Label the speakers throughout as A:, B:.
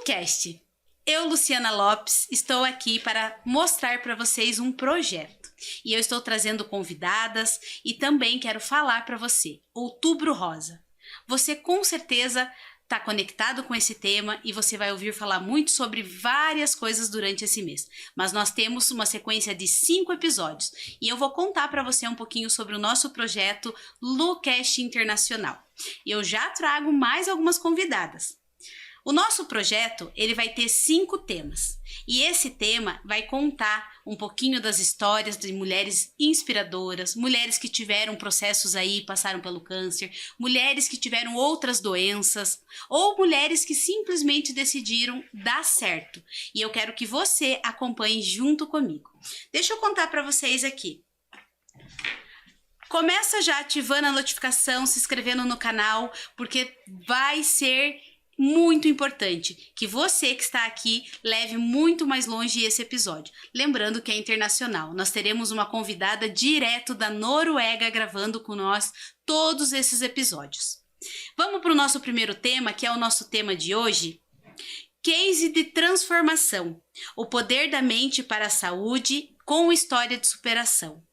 A: LuCast. Eu, Luciana Lopes, estou aqui para mostrar para vocês um projeto. E eu estou trazendo convidadas e também quero falar para você. Outubro Rosa. Você com certeza está conectado com esse tema e você vai ouvir falar muito sobre várias coisas durante esse mês. Mas nós temos uma sequência de 5 episódios e eu vou contar para você um pouquinho sobre o nosso projeto LuCast Internacional. E eu já trago mais algumas convidadas. O nosso projeto, ele vai ter 5 temas. E esse tema vai contar um pouquinho das histórias de mulheres inspiradoras, mulheres que tiveram processos aí, passaram pelo câncer, mulheres que tiveram outras doenças, ou mulheres que simplesmente decidiram dar certo. E eu quero que você acompanhe junto comigo. Deixa eu contar para vocês aqui. Começa já ativando a notificação, se inscrevendo no canal, porque vai ser muito importante que você que está aqui leve muito mais longe esse episódio. Lembrando que é internacional. Nós teremos uma convidada direto da Noruega gravando com nós todos esses episódios. Vamos para o nosso primeiro tema, que é o nosso tema de hoje. Case de transformação. O poder da mente para a saúde com história de superação.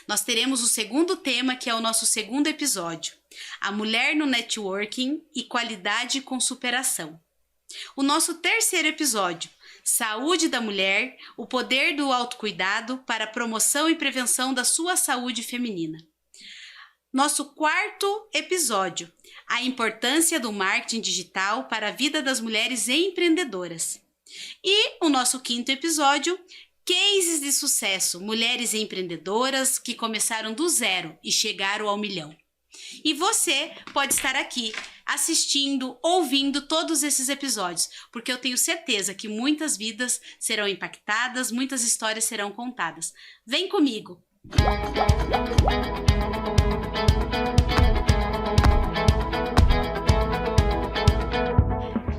A: Nós teremos o segundo tema, que é o nosso segundo episódio. A mulher no networking e qualidade com superação. O nosso terceiro episódio, saúde da mulher, o poder do autocuidado para a promoção e prevenção da sua saúde feminina. Nosso quarto episódio, a importância do marketing digital para a vida das mulheres empreendedoras. E o nosso quinto episódio, cases de sucesso, mulheres empreendedoras que começaram do zero e chegaram ao milhão. E você pode estar aqui assistindo, ouvindo todos esses episódios, porque eu tenho certeza que muitas vidas serão impactadas, muitas histórias serão contadas. Vem comigo!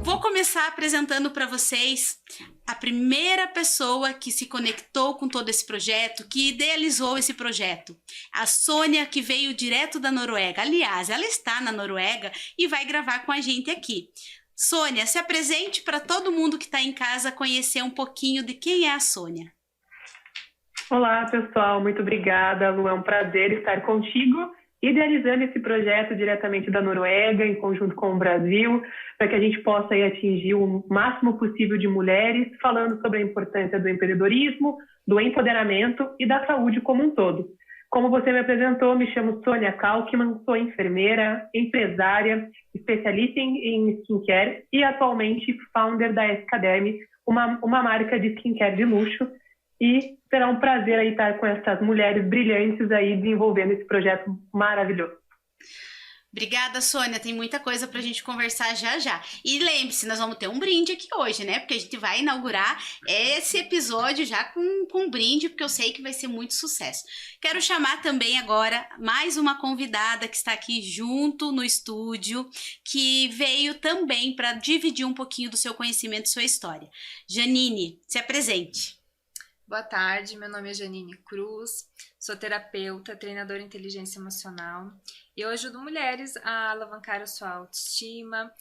A: Vou começar apresentando para vocês a primeira pessoa que se conectou com todo esse projeto, que idealizou esse projeto. A Sônia, que veio direto da Noruega. Aliás, ela está na Noruega e vai gravar com a gente aqui. Sônia, se apresente para todo mundo que está em casa conhecer um pouquinho de quem é a Sônia.
B: Olá, pessoal. Muito obrigada, Lu. É um prazer estar contigo, idealizando esse projeto diretamente da Noruega, em conjunto com o Brasil, para que a gente possa aí atingir o máximo possível de mulheres, falando sobre a importância do empreendedorismo, do empoderamento e da saúde como um todo. Como você me apresentou, me chamo Sônia Kalkman, sou enfermeira, empresária, especialista em skincare e atualmente founder da Escaderm, uma marca de skincare de luxo. E será um prazer aí estar com essas mulheres brilhantes aí desenvolvendo esse projeto maravilhoso.
A: Obrigada, Sônia. Tem muita coisa pra gente conversar já já. E lembre-se, nós vamos ter um brinde aqui hoje, né? Porque a gente vai inaugurar esse episódio já com um brinde, porque eu sei que vai ser muito sucesso. Quero chamar também agora mais uma convidada que está aqui junto no estúdio, que veio também para dividir um pouquinho do seu conhecimento e sua história. Janine, se apresente.
C: Boa tarde, meu nome é Janine Cruz, sou terapeuta, treinadora em inteligência emocional e eu ajudo mulheres a alavancar a sua autoestima,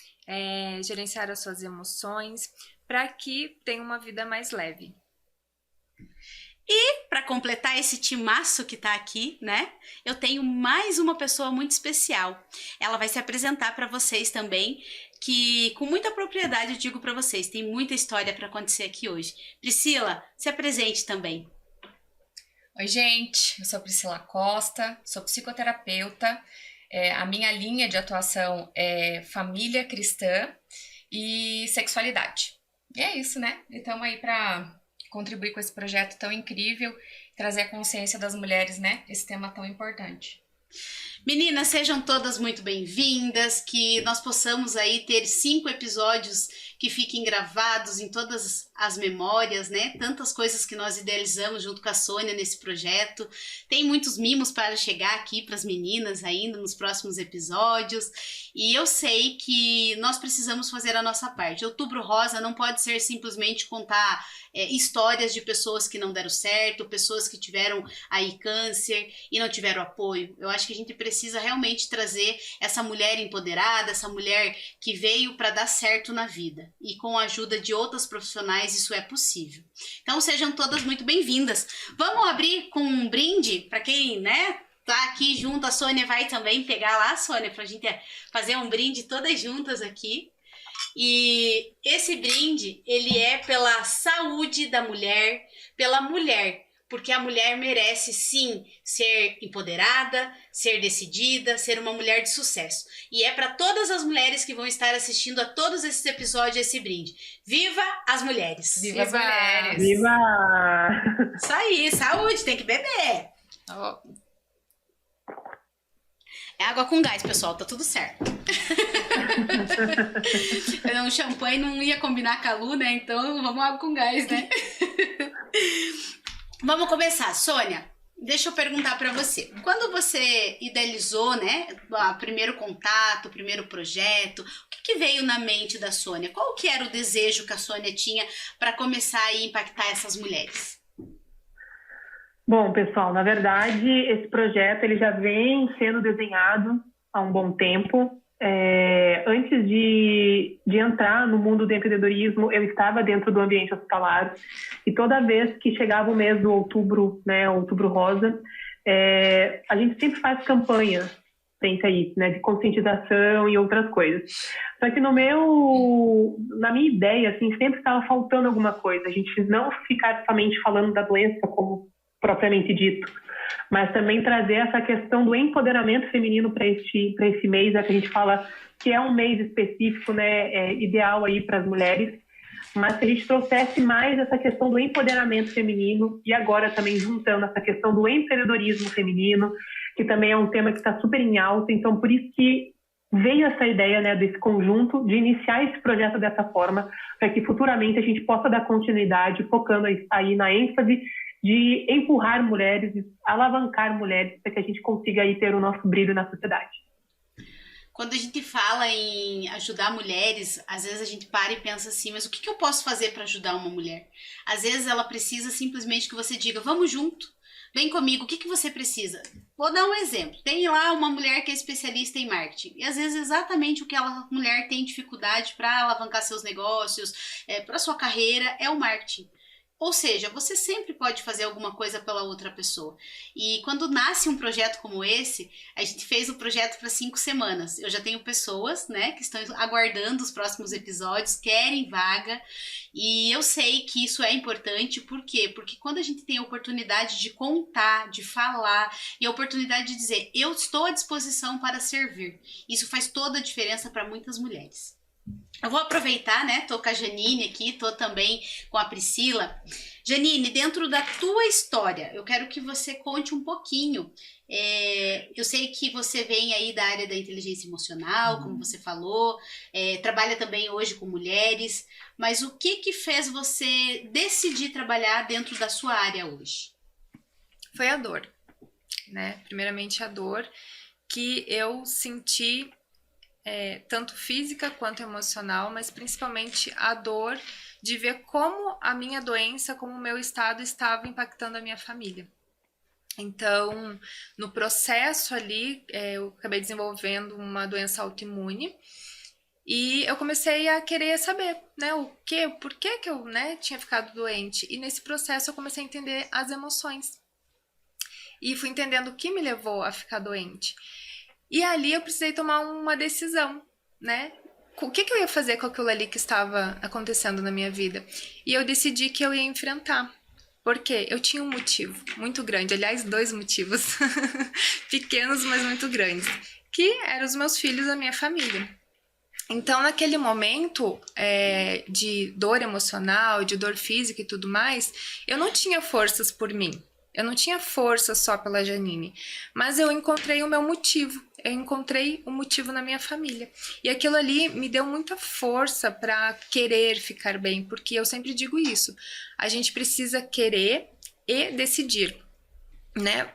C: gerenciar as suas emoções para que tenham uma vida mais leve.
A: E para completar esse timaço que tá aqui, né? Eu tenho mais uma pessoa muito especial. Ela vai se apresentar para vocês também, que com muita propriedade eu digo para vocês, tem muita história para acontecer aqui hoje. Priscila, se apresente também.
D: Oi, gente, eu sou a Priscila Costa, sou psicoterapeuta. A minha linha de atuação é família cristã e sexualidade. E é isso, né? E estamos aí para contribuir com esse projeto tão incrível, trazer a consciência das mulheres, né? Esse tema tão importante.
A: Meninas, sejam todas muito bem-vindas, que nós possamos aí ter 5 episódios que fiquem gravados em todas as memórias, né? Tantas coisas que nós idealizamos junto com a Sônia nesse projeto. Tem muitos mimos para chegar aqui para as meninas ainda nos próximos episódios. E eu sei que nós precisamos fazer a nossa parte. Outubro Rosa não pode ser simplesmente contar histórias de pessoas que não deram certo, pessoas que tiveram aí câncer e não tiveram apoio. Eu acho acho que a gente precisa realmente trazer essa mulher empoderada, essa mulher que veio para dar certo na vida. E com a ajuda de outras profissionais isso é possível. Então sejam todas muito bem-vindas. Vamos abrir com um brinde para quem, né, tá aqui junto. A Sônia vai também pegar lá, Sônia, pra gente fazer um brinde todas juntas aqui. E esse brinde, ele é pela saúde da mulher, pela mulher, porque a mulher merece sim ser empoderada, ser decidida, ser uma mulher de sucesso. E é para todas as mulheres que vão estar assistindo a todos esses episódios esse brinde. Viva as mulheres!
D: Viva as mulheres!
B: Viva!
A: Isso aí, saúde, tem que beber.
D: Oh.
A: É água com gás, pessoal, tá tudo certo. Um champanhe não ia combinar com a Lu, né? Então vamos água com gás, né? Vamos começar. Sônia, deixa eu perguntar para você. Quando você idealizou, né, o primeiro contato, o primeiro projeto, o que veio na mente da Sônia? Qual que era o desejo que a Sônia tinha para começar a impactar essas mulheres?
B: Bom, pessoal, na verdade, esse projeto ele já vem sendo desenhado há um bom tempo. Antes de entrar no mundo do empreendedorismo, eu estava dentro do ambiente hospitalar e toda vez que chegava o mês do outubro, né, Outubro Rosa, a gente sempre faz campanha frente a isso, né, de conscientização e outras coisas. Só que na minha ideia, assim, sempre estava faltando alguma coisa. A gente não ficar somente falando da doença como propriamente dito, mas também trazer essa questão do empoderamento feminino para esse mês, que a gente fala que é um mês específico, né, ideal aí para as mulheres, mas que a gente trouxesse mais essa questão do empoderamento feminino e agora também juntando essa questão do empreendedorismo feminino, que também é um tema que está super em alta. Então por isso que veio essa ideia, né, desse conjunto, de iniciar esse projeto dessa forma, para que futuramente a gente possa dar continuidade, focando aí na ênfase de empurrar mulheres, alavancar mulheres, para que a gente consiga aí ter o nosso brilho na sociedade.
A: Quando a gente fala em ajudar mulheres, às vezes a gente para e pensa assim, mas o que eu posso fazer para ajudar uma mulher? Às vezes ela precisa simplesmente que você diga, vamos junto, vem comigo, o que você precisa? Vou dar um exemplo. Tem lá uma mulher que é especialista em marketing, e às vezes exatamente o que aquela mulher tem dificuldade para alavancar seus negócios, para sua carreira, é o marketing. Ou seja, você sempre pode fazer alguma coisa pela outra pessoa. E quando nasce um projeto como esse, a gente fez o projeto para 5 semanas. Eu já tenho pessoas, né, que estão aguardando os próximos episódios, querem vaga. E eu sei que isso é importante. Por quê? Porque quando a gente tem a oportunidade de contar, de falar, e a oportunidade de dizer, eu estou à disposição para servir, isso faz toda a diferença para muitas mulheres. Eu vou aproveitar, né? Tô com a Janine aqui, tô também com a Priscila. Janine, dentro da tua história, eu quero que você conte um pouquinho. Eu sei que você vem aí da área da inteligência emocional, como você falou, trabalha também hoje com mulheres, mas o que fez você decidir trabalhar dentro da sua área hoje?
C: Foi a dor, né? Primeiramente a dor que eu senti, tanto física quanto emocional, mas principalmente a dor de ver como a minha doença, como o meu estado estava impactando a minha família. Então, no processo ali, eu acabei desenvolvendo uma doença autoimune e eu comecei a querer saber, né, por que eu, né, tinha ficado doente. E nesse processo eu comecei a entender as emoções e fui entendendo o que me levou a ficar doente. E ali eu precisei tomar uma decisão, né? O que eu ia fazer com aquilo ali que estava acontecendo na minha vida? E eu decidi que eu ia enfrentar. Porque eu tinha um motivo muito grande, aliás, 2 motivos, pequenos, mas muito grandes, que eram os meus filhos, a minha família. Então, naquele momento de dor emocional, de dor física e tudo mais, eu não tinha forças por mim. Eu não tinha força só pela Janine, mas eu encontrei o meu motivo, eu encontrei um motivo na minha família. E aquilo ali me deu muita força para querer ficar bem, porque eu sempre digo isso, a gente precisa querer e decidir, né?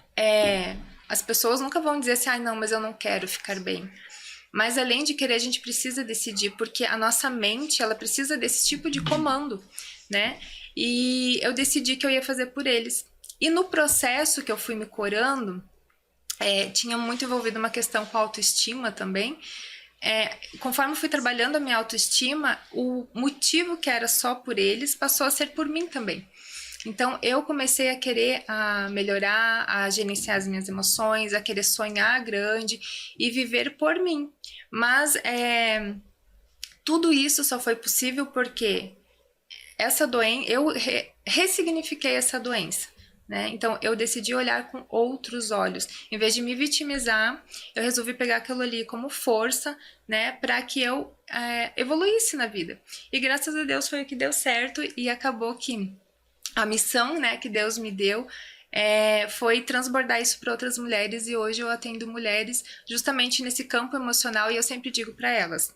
C: As pessoas nunca vão dizer assim, não, mas eu não quero ficar bem. Mas além de querer, a gente precisa decidir, porque a nossa mente, ela precisa desse tipo de comando, né? E eu decidi que eu ia fazer por eles. E no processo que eu fui me curando, tinha muito envolvido uma questão com a autoestima também. Conforme eu fui trabalhando a minha autoestima, o motivo que era só por eles passou a ser por mim também. Então, eu comecei a querer melhorar, a gerenciar as minhas emoções, a querer sonhar grande e viver por mim. Mas tudo isso só foi possível porque eu ressignifiquei essa doença. Né? Então, eu decidi olhar com outros olhos. Em vez de me vitimizar, eu resolvi pegar aquilo ali como força, né, para que eu evoluísse na vida. E graças a Deus foi o que deu certo e acabou que a missão, né, que Deus me deu foi transbordar isso para outras mulheres, e hoje eu atendo mulheres justamente nesse campo emocional, e eu sempre digo para elas,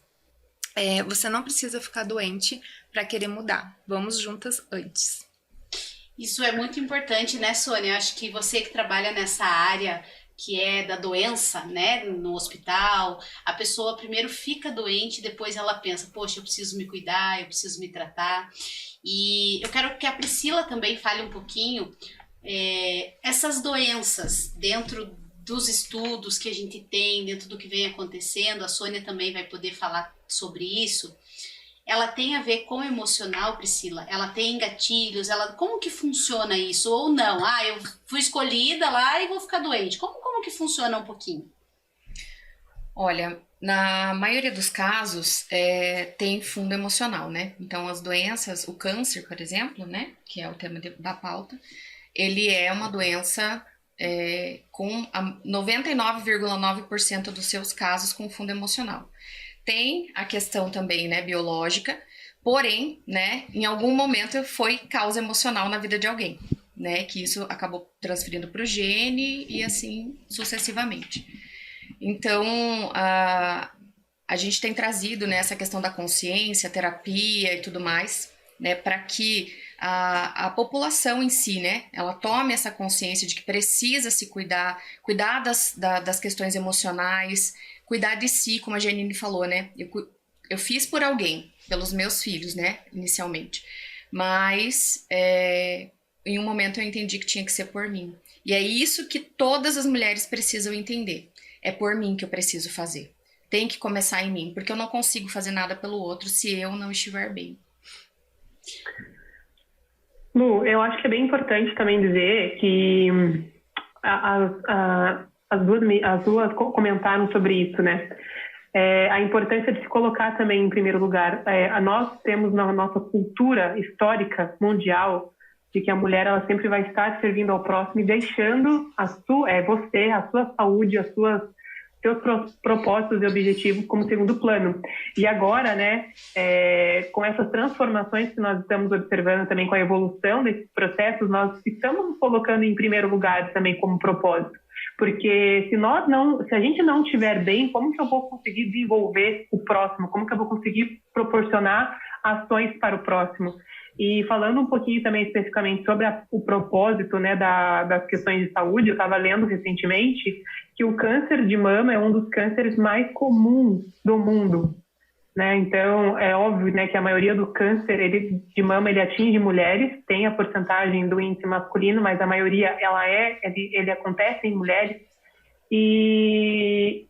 C: você não precisa ficar doente para querer mudar, vamos juntas antes.
A: Isso é muito importante, né, Sônia? Eu acho que você que trabalha nessa área que é da doença, né, no hospital, a pessoa primeiro fica doente, depois ela pensa, poxa, eu preciso me cuidar, eu preciso me tratar. E eu quero que a Priscila também fale um pouquinho essas doenças dentro dos estudos que a gente tem, dentro do que vem acontecendo. A Sônia também vai poder falar sobre isso. Ela tem a ver com o emocional, Priscila? Ela tem gatilhos? Como que funciona isso? Ou não? Eu fui escolhida lá e vou ficar doente. Como que funciona um pouquinho?
D: Olha, na maioria dos casos tem fundo emocional, né? Então as doenças, o câncer, por exemplo, né, que é o tema da pauta, ele é uma doença com 99,9% dos seus casos com fundo emocional. Tem a questão também, né, biológica, porém, né, em algum momento foi causa emocional na vida de alguém, né, que isso acabou transferindo para o gene e assim sucessivamente. Então, a gente tem trazido, né, essa questão da consciência, terapia e tudo mais, né, para que a população em si, né, ela tome essa consciência de que precisa se cuidar das questões emocionais, cuidar de si, como a Janine falou, né? Eu fiz por alguém, pelos meus filhos, né? Inicialmente. Mas, em um momento eu entendi que tinha que ser por mim. E é isso que todas as mulheres precisam entender. É por mim que eu preciso fazer. Tem que começar em mim, porque eu não consigo fazer nada pelo outro se eu não estiver bem.
B: Lu, eu acho que é bem importante também dizer que as duas comentaram sobre isso, né? A importância de se colocar também em primeiro lugar. Nós temos na nossa cultura histórica mundial de que a mulher ela sempre vai estar servindo ao próximo e deixando a sua saúde, seus propósitos e objetivos como segundo plano. E agora, né, com essas transformações que nós estamos observando também com a evolução desses processos, nós estamos colocando em primeiro lugar também como propósito. Porque se a gente não estiver bem, como que eu vou conseguir desenvolver o próximo? Como que eu vou conseguir proporcionar ações para o próximo? E falando um pouquinho também especificamente sobre o propósito, né, das questões de saúde, eu estava lendo recentemente que o câncer de mama é um dos cânceres mais comuns do mundo, né? Então, é óbvio, né, que a maioria do câncer de mama ele atinge mulheres, tem a porcentagem do índice masculino, mas a maioria ele acontece em mulheres e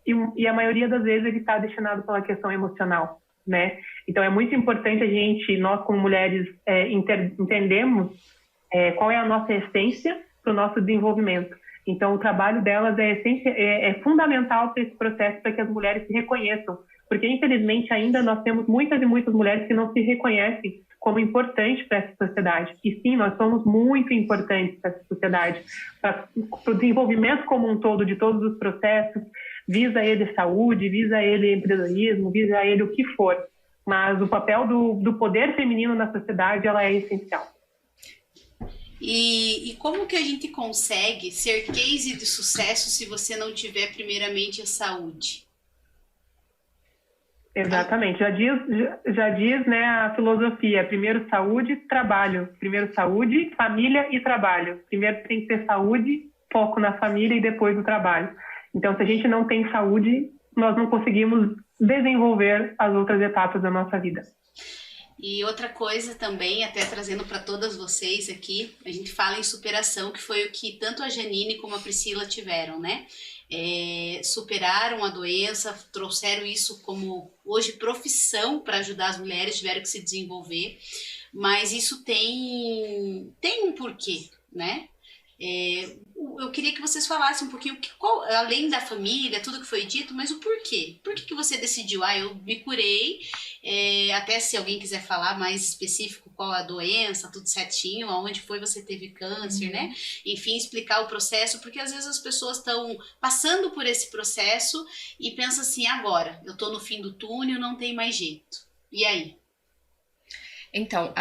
B: a maioria das vezes ele está destinado pela questão emocional, né? Então, é muito importante nós como mulheres, entendemos qual é a nossa essência para o nosso desenvolvimento. Então, o trabalho delas é fundamental para esse processo, para que as mulheres se reconheçam. Porque, infelizmente, ainda nós temos muitas e muitas mulheres que não se reconhecem como importantes para essa sociedade. E sim, nós somos muito importantes para essa sociedade, para o desenvolvimento como um todo de todos os processos, visa ele saúde, visa ele empreendedorismo, visa ele o que for. Mas o papel do poder feminino na sociedade ela é essencial.
A: E como que a gente consegue ser case de sucesso se você não tiver primeiramente a saúde?
B: Exatamente. Já diz, né, a filosofia, primeiro saúde, trabalho. Primeiro saúde, família e trabalho. Primeiro tem que ter saúde, foco na família e depois o trabalho. Então, se a gente não tem saúde, nós não conseguimos desenvolver as outras etapas da nossa vida.
A: E outra coisa também, até trazendo para todas vocês aqui, a gente fala em superação, que foi o que tanto a Janine como a Priscila tiveram, né? Superaram a doença, trouxeram isso como hoje profissão para ajudar as mulheres, tiveram que se desenvolver, mas isso tem um porquê, né? Eu queria que vocês falassem um pouquinho, além da família, tudo que foi dito, mas o porquê. Por que você decidiu? Eu me curei, até se alguém quiser falar mais específico qual a doença, tudo certinho, aonde foi você teve câncer, né? Enfim, explicar o processo, porque às vezes as pessoas estão passando por esse processo e pensam assim, agora, eu tô no fim do túnel, não tem mais jeito. E aí?
D: Então,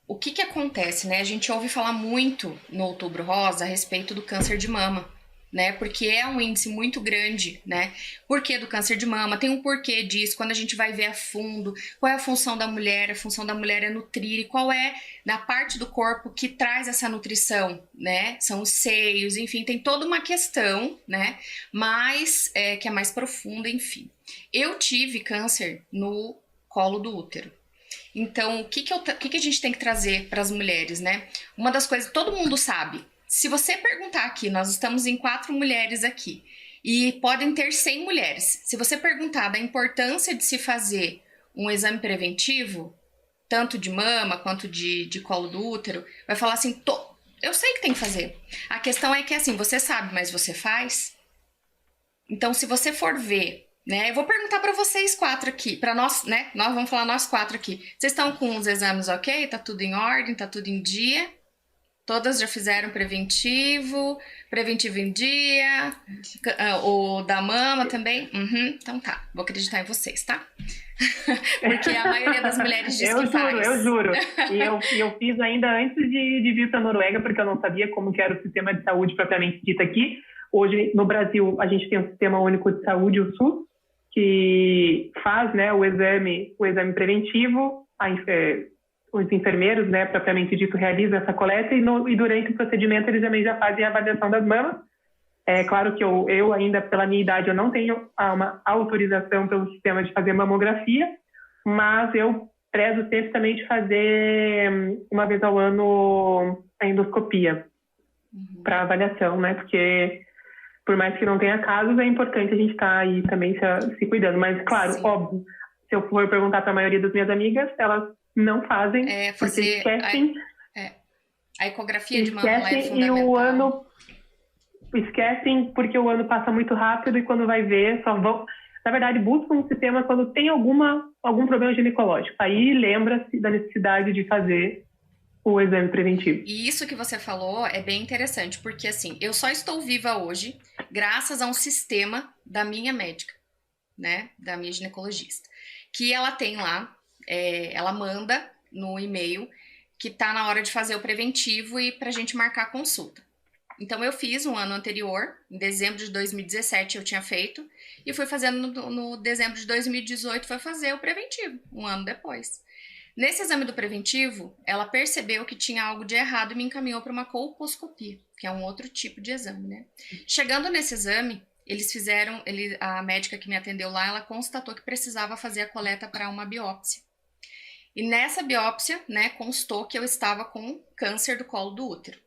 D: o que acontece, né? A gente ouve falar muito no Outubro Rosa a respeito do câncer de mama, né? Porque é um índice muito grande, né? Por que do câncer de mama? Tem um porquê disso, quando a gente vai ver a fundo, qual é a função da mulher? A função da mulher é nutrir, e qual é na parte do corpo que traz essa nutrição, né? São os seios, enfim, tem toda uma questão, né? Mas, que é mais profunda, enfim. Eu tive câncer no colo do útero. Então, o que a gente tem que trazer para as mulheres, né? Uma das coisas, todo mundo sabe. Se você perguntar aqui, nós estamos em 4 mulheres aqui, e podem ter 100 mulheres. Se você perguntar da importância de se fazer um exame preventivo, tanto de mama quanto de colo do útero, vai falar assim, eu sei que tem que fazer. A questão é que, assim, você sabe, mas você faz? Então, se você for ver, né, eu vou perguntar para vocês 4 aqui, para nós, né, nós vamos falar nós 4 aqui. Vocês estão com os exames ok? Tá tudo em ordem? Tá tudo em dia? Todas já fizeram preventivo em dia, o da mama também? Então tá, vou acreditar em vocês, tá? Porque a maioria das mulheres diz que faz.
B: Eu juro. E eu fiz ainda antes de vir para a Noruega, porque eu não sabia como que era o sistema de saúde propriamente dito aqui. Hoje, no Brasil, a gente tem o Sistema Único de Saúde, o SUS, que faz, né, o exame preventivo, os enfermeiros, né, propriamente dito, realizam essa coleta e durante o procedimento eles também já fazem a avaliação das mamas. É claro que eu ainda, pela minha idade, eu não tenho uma autorização pelo sistema de fazer mamografia, mas eu prezo sempre também de fazer uma vez ao ano a endoscopia para avaliação, né, porque por mais que não tenha casos, é importante a gente estar aí também se cuidando. Mas, claro, sim, óbvio, se eu for perguntar para a maioria das minhas amigas, elas não fazem, porque esquecem.
D: A ecografia de mama lá é fundamental.
B: E o ano... Esquecem porque o ano passa muito rápido e quando vai ver, só vão... Na verdade, buscam um sistema quando tem algum problema ginecológico. Aí lembra-se da necessidade de fazer o exame preventivo.
D: E isso que você falou é bem interessante, porque assim, eu só estou viva hoje graças a um sistema da minha médica, né, da minha ginecologista, que ela tem lá, ela manda no e-mail que tá na hora de fazer o preventivo e pra gente marcar a consulta. Então eu fiz um ano anterior, em dezembro de 2017 eu tinha feito, e fui fazendo no dezembro de 2018, foi fazer o preventivo, um ano depois. Nesse exame do preventivo, ela percebeu que tinha algo de errado e me encaminhou para uma colposcopia, que é um outro tipo de exame, né? Chegando nesse exame, a médica que me atendeu lá, ela constatou que precisava fazer a coleta para uma biópsia. E nessa biópsia, né, constou que eu estava com câncer do colo do útero.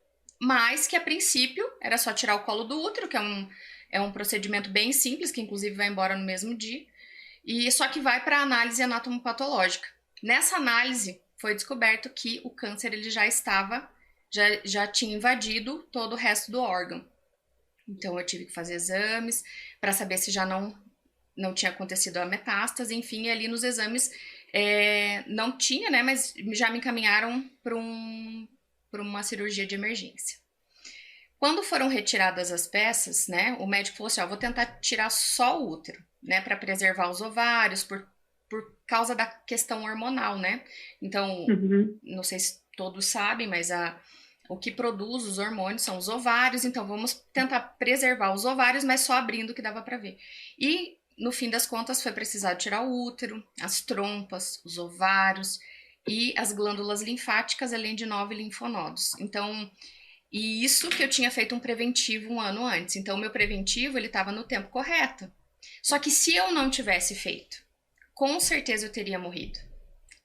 D: Mas que a princípio era só tirar o colo do útero, que é um procedimento bem simples, que inclusive vai embora no mesmo dia, e só que vai para análise anatomopatológica. Nessa análise, foi descoberto que o câncer ele já tinha invadido todo o resto do órgão. Então, eu tive que fazer exames para saber se já não tinha acontecido a metástase. Enfim, e ali nos exames não tinha, né? Mas já me encaminharam para uma cirurgia de emergência. Quando foram retiradas as peças, né? O médico falou assim, vou tentar tirar só o útero, né? Para preservar os ovários, por causa da questão hormonal, né? Então, não sei se todos sabem, mas o que produz os hormônios são os ovários, então vamos tentar preservar os ovários, mas só abrindo o que dava para ver. E, no fim das contas, foi precisado tirar o útero, as trompas, os ovários e as glândulas linfáticas, além de 9 linfonodos. Então, e isso que eu tinha feito um preventivo um ano antes. Então, o meu preventivo, ele estava no tempo correto. Só que se eu não tivesse feito, com certeza eu teria morrido.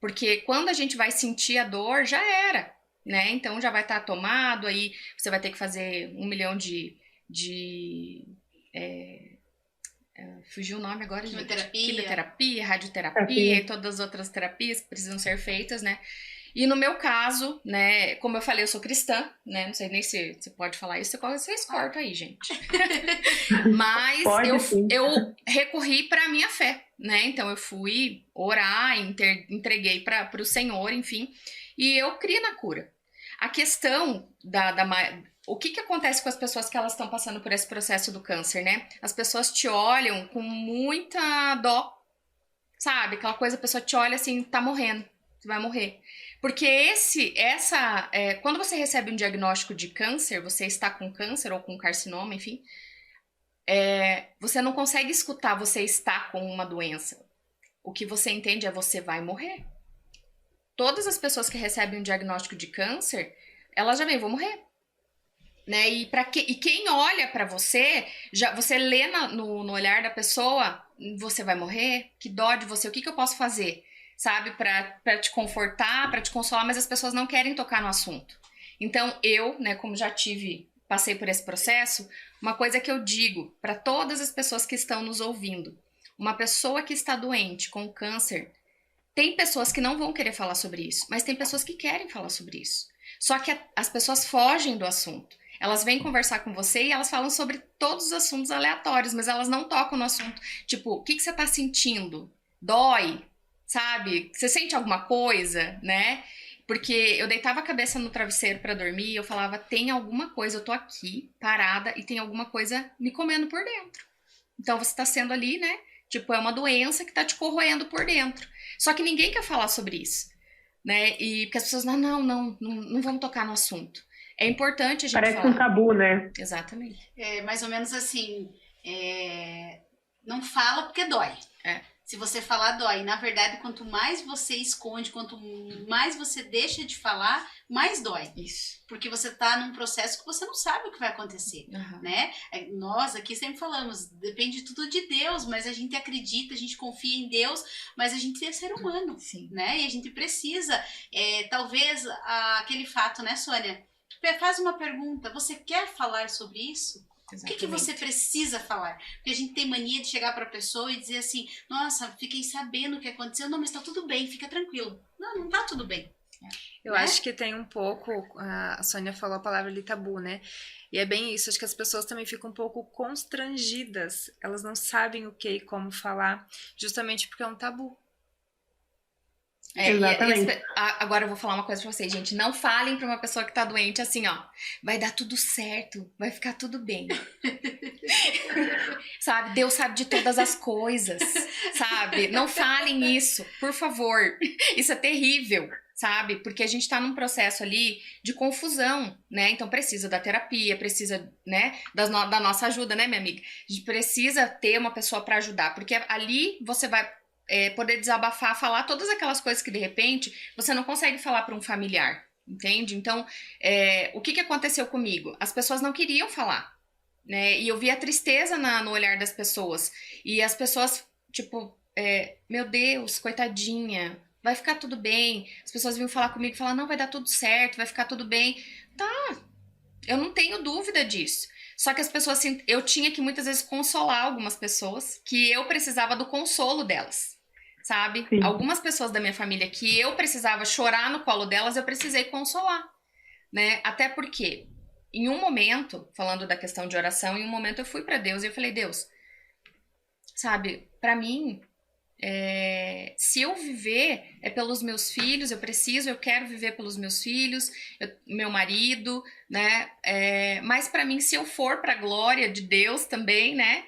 D: Porque quando a gente vai sentir a dor, já era, né? Então já vai estar tomado, aí você vai ter que fazer 1 milhão fugiu o nome agora, gente. Quimioterapia, radioterapia e todas as outras terapias que precisam ser feitas, né? E no meu caso, né, como eu falei, eu sou cristã, né? Não sei nem se você pode falar isso, vocês cortam aí, gente. Mas eu recorri para a minha fé, né? Então eu fui orar, entreguei para o Senhor, enfim, e eu criei na cura. A questão o que acontece com as pessoas que elas estão passando por esse processo do câncer, né? As pessoas te olham com muita dó, sabe? Aquela coisa, a pessoa te olha assim, tá morrendo, você vai morrer. Porque quando você recebe um diagnóstico de câncer, você está com câncer ou com carcinoma, enfim, você não consegue escutar você está com uma doença. O que você entende é você vai morrer. Todas as pessoas que recebem um diagnóstico de câncer, elas já vêm, vou morrer. Né? E quem olha pra você, você lê no olhar da pessoa, você vai morrer, que dó de você, o que eu posso fazer? Sabe, pra te confortar, pra te consolar, mas as pessoas não querem tocar no assunto. Então eu, né, como já passei por esse processo, uma coisa que eu digo pra todas as pessoas que estão nos ouvindo, uma pessoa que está doente com câncer, tem pessoas que não vão querer falar sobre isso, mas tem pessoas que querem falar sobre isso. Só que as pessoas fogem do assunto. Elas vêm conversar com você e elas falam sobre todos os assuntos aleatórios, mas elas não tocam no assunto. Tipo, o que você tá sentindo? Dói? Sabe? Você sente alguma coisa, né? Porque eu deitava a cabeça no travesseiro pra dormir e eu falava, tem alguma coisa, eu tô aqui, parada, e tem alguma coisa me comendo por dentro. Então você tá sendo ali, né? Tipo, é uma doença que tá te corroendo por dentro. Só que ninguém quer falar sobre isso, né? E porque as pessoas, não vamos tocar no assunto. É importante a gente
B: Parece
D: falar.
B: um tabu, né?
D: Exatamente.
A: É mais ou menos assim, não fala porque dói. Se você falar, dói. Na verdade, quanto mais você esconde, quanto mais você deixa de falar, mais dói.
D: Isso.
A: Porque você tá num processo que você não sabe o que vai acontecer, né? Nós aqui sempre falamos, depende tudo de Deus, mas a gente acredita, a gente confia em Deus, mas a gente é ser humano,
D: Sim.
A: né? E a gente precisa, talvez, aquele fato, né, Sônia? Faz uma pergunta, você quer falar sobre isso?
D: Exatamente.
A: O que você precisa falar? Porque a gente tem mania de chegar para a pessoa e dizer assim, nossa, fiquei sabendo o que aconteceu, não, mas tá tudo bem, fica tranquilo. Não tá tudo bem.
C: Eu acho que tem um pouco, a Sônia falou a palavra ali, tabu, né? E é bem isso, acho que as pessoas também ficam um pouco constrangidas, elas não sabem o que e como falar, justamente porque é um tabu.
B: Exatamente.
D: Agora eu vou falar uma coisa pra vocês, gente. Não falem pra uma pessoa que tá doente assim, ó. Vai dar tudo certo, vai ficar tudo bem. Sabe? Deus sabe de todas as coisas, sabe? Não falem isso, por favor. Isso é terrível, sabe? Porque a gente tá num processo ali de confusão, né? Então precisa da terapia, precisa, né, da nossa ajuda, né, minha amiga? A gente precisa ter uma pessoa pra ajudar, porque ali você vai poder desabafar, falar todas aquelas coisas que de repente você não consegue falar para um familiar, entende? Então, o que aconteceu comigo? As pessoas não queriam falar, né? E eu vi a tristeza no olhar das pessoas. E as pessoas, tipo, meu Deus, coitadinha, vai ficar tudo bem. As pessoas vinham falar comigo e falar, não, vai dar tudo certo, vai ficar tudo bem. Tá, eu não tenho dúvida disso. Só que as pessoas, assim, eu tinha que muitas vezes consolar algumas pessoas que eu precisava do consolo delas. Sabe?
B: Sim.
D: Algumas pessoas da minha família que eu precisava chorar no colo delas, eu precisei consolar, né? Até porque, em um momento, falando da questão de oração, em um momento eu fui para Deus e eu falei, Deus, sabe, para mim, se eu viver é pelos meus filhos, eu quero viver pelos meus filhos, meu marido, né? Mas para mim, se eu for para a glória de Deus também, né?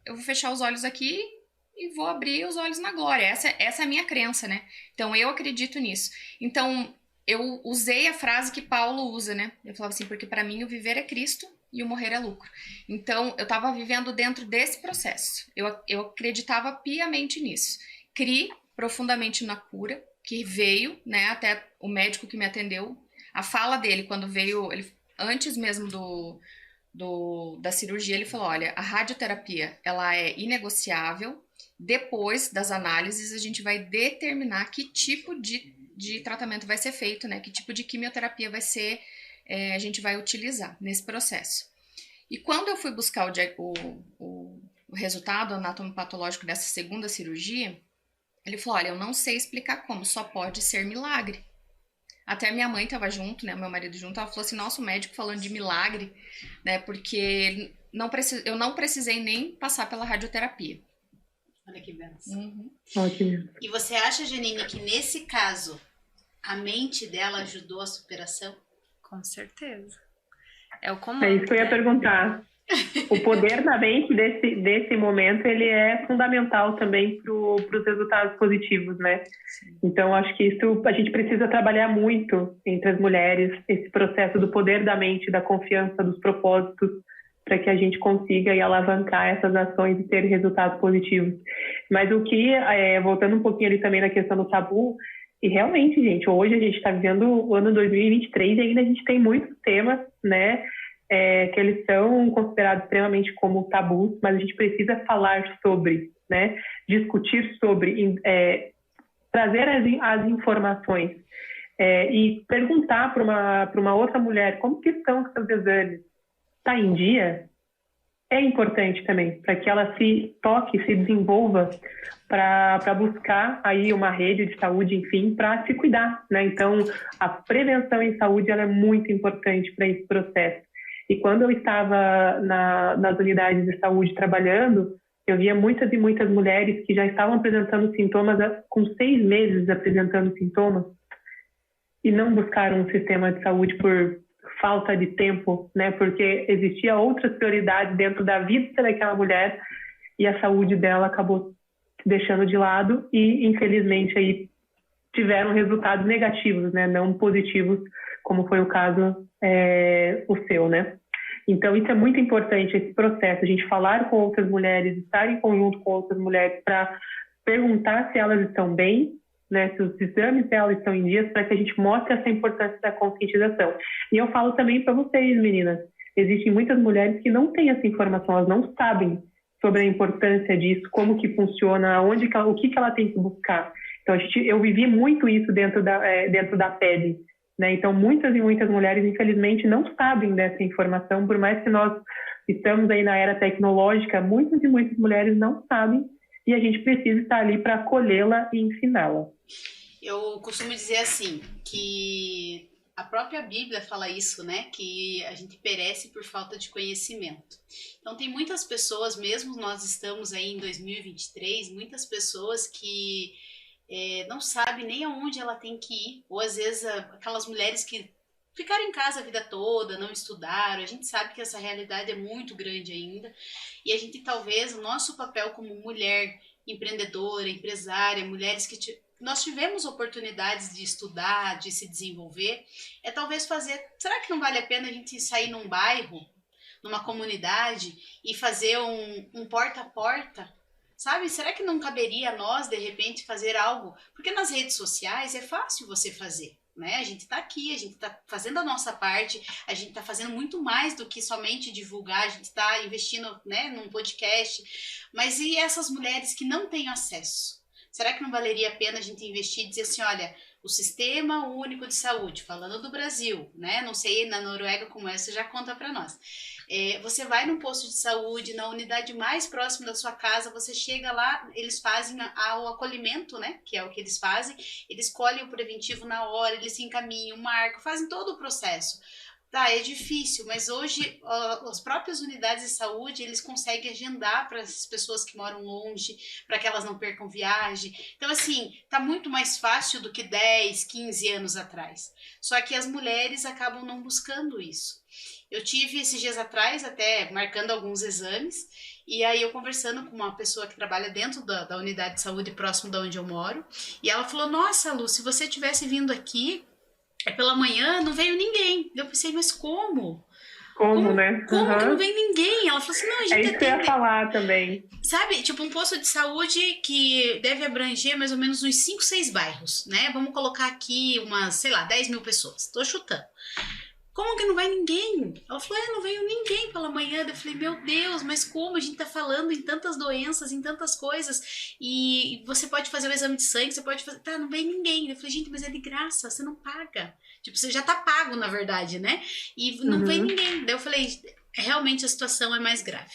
D: Eu vou fechar os olhos aqui e vou abrir os olhos na glória. Essa é a minha crença, né? Então, eu acredito nisso. Então, eu usei a frase que Paulo usa, né? Eu falava assim, porque para mim o viver é Cristo e o morrer é lucro. Então, eu estava vivendo dentro desse processo. Eu acreditava piamente nisso. Criei profundamente na cura, que veio, né? Até o médico que me atendeu, a fala dele, quando veio, antes mesmo da cirurgia, ele falou, olha, a radioterapia, ela é inegociável, depois das análises, a gente vai determinar que tipo de tratamento vai ser feito, né? Que tipo de quimioterapia vai ser, a gente vai utilizar nesse processo. E quando eu fui buscar o resultado anatomopatológico dessa segunda cirurgia, ele falou, olha, eu não sei explicar como, só pode ser milagre. Até minha mãe estava junto, né, meu marido junto, ela falou assim, nossa, o médico falando de milagre, né, porque eu não precisei nem passar pela radioterapia.
A: Olha que benção.
D: Uhum.
B: Ótimo.
A: E você acha, Janine, que nesse caso a mente dela ajudou a superação?
C: Com certeza. É o comando.
B: É isso que eu ia perguntar. O poder da mente desse momento, ele é fundamental também para os resultados positivos, né? Então, acho que isso a gente precisa trabalhar muito entre as mulheres, esse processo do poder da mente, da confiança, dos propósitos, para que a gente consiga aí alavancar essas ações e ter resultados positivos. Mas o que, voltando um pouquinho ali também na questão do tabu, e realmente, gente, hoje a gente está vivendo o ano 2023 e ainda a gente tem muitos temas, né, que eles são considerados extremamente como tabus, mas a gente precisa falar sobre, né, discutir sobre, trazer as informações e perguntar para uma outra mulher como que estão os seus exames, está em dia, é importante também, para que ela se toque, se desenvolva para buscar aí uma rede de saúde, enfim, para se cuidar, né? Então, a prevenção em saúde ela é muito importante para esse processo. E quando eu estava nas unidades de saúde trabalhando, eu via muitas e muitas mulheres que já estavam apresentando sintomas com 6 meses apresentando sintomas e não buscaram um sistema de saúde por falta de tempo, né? Porque existia outras prioridades dentro da vida daquela mulher e a saúde dela acabou deixando de lado e, infelizmente, aí tiveram resultados negativos, né? Não positivos, como foi o caso o seu, né? Então, isso é muito importante, esse processo, a gente falar com outras mulheres, estar em conjunto com outras mulheres para perguntar se elas estão bem, né, se os exames delas estão em dias, para que a gente mostre essa importância da conscientização. E eu falo também para vocês, meninas, existem muitas mulheres que não têm essa informação, elas não sabem sobre a importância disso, como que funciona, o que ela tem que buscar. Então, eu vivi muito isso dentro da pele, né? Então, muitas e muitas mulheres, infelizmente, não sabem dessa informação, por mais que nós estamos aí na era tecnológica, muitas e muitas mulheres não sabem e a gente precisa estar ali para acolhê-la e ensiná-la.
A: Eu costumo dizer assim, que a própria Bíblia fala isso, né? Que a gente perece por falta de conhecimento. Então, tem muitas pessoas, mesmo nós estamos aí em 2023, muitas pessoas que não sabem nem aonde ela tem que ir. Ou, às vezes, aquelas mulheres que ficaram em casa a vida toda, não estudaram. A gente sabe que essa realidade é muito grande ainda. E a gente, talvez, o nosso papel como mulher empreendedora, empresária, mulheres que nós tivemos oportunidades de estudar, de se desenvolver, talvez fazer, será que não vale a pena a gente sair num bairro, numa comunidade e fazer um porta a porta, sabe? Será que não caberia a nós, de repente, fazer algo? Porque nas redes sociais é fácil você fazer, né? A gente tá aqui, a gente tá fazendo a nossa parte, a gente tá fazendo muito mais do que somente divulgar, a gente tá investindo, né, num podcast, mas e essas mulheres que não têm acesso? Será que não valeria a pena a gente investir e dizer assim, olha, o Sistema Único de Saúde, falando do Brasil, né? Não sei na Noruega como é, você já conta para nós. Você vai num posto de saúde, na unidade mais próxima da sua casa, você chega lá, eles fazem o acolhimento, né? Que é o que eles fazem, eles colhem o preventivo na hora, eles se encaminham, marcam, fazem todo o processo. Tá, é difícil, mas hoje as próprias unidades de saúde, eles conseguem agendar para essas pessoas que moram longe, para que elas não percam viagem. Então, assim, tá muito mais fácil do que 10, 15 anos atrás. Só que as mulheres acabam não buscando isso. Eu tive esses dias atrás, até marcando alguns exames, e aí eu conversando com uma pessoa que trabalha dentro da unidade de saúde próximo de onde eu moro, e ela falou, nossa, Lu, se você tivesse vindo aqui, pela manhã não veio ninguém. Eu pensei, mas como?
B: Como, né?
A: Como que não vem ninguém? Ela falou assim, não, a gente
B: isso que eu ia falar também.
A: Sabe, tipo um posto de saúde que deve abranger mais ou menos uns 5, 6 bairros, né? Vamos colocar aqui umas, sei lá, 10 mil pessoas. Tô chutando. como que não vai ninguém? Ela falou, não veio ninguém pela manhã. Eu falei, meu Deus, mas como? A gente tá falando em tantas doenças, em tantas coisas, e você pode fazer o exame de sangue, você pode fazer... Tá, não veio ninguém. Eu falei, gente, mas é de graça, você não paga. Tipo, você já tá pago, na verdade, né? E não veio ninguém. Daí eu falei, realmente a situação é mais grave.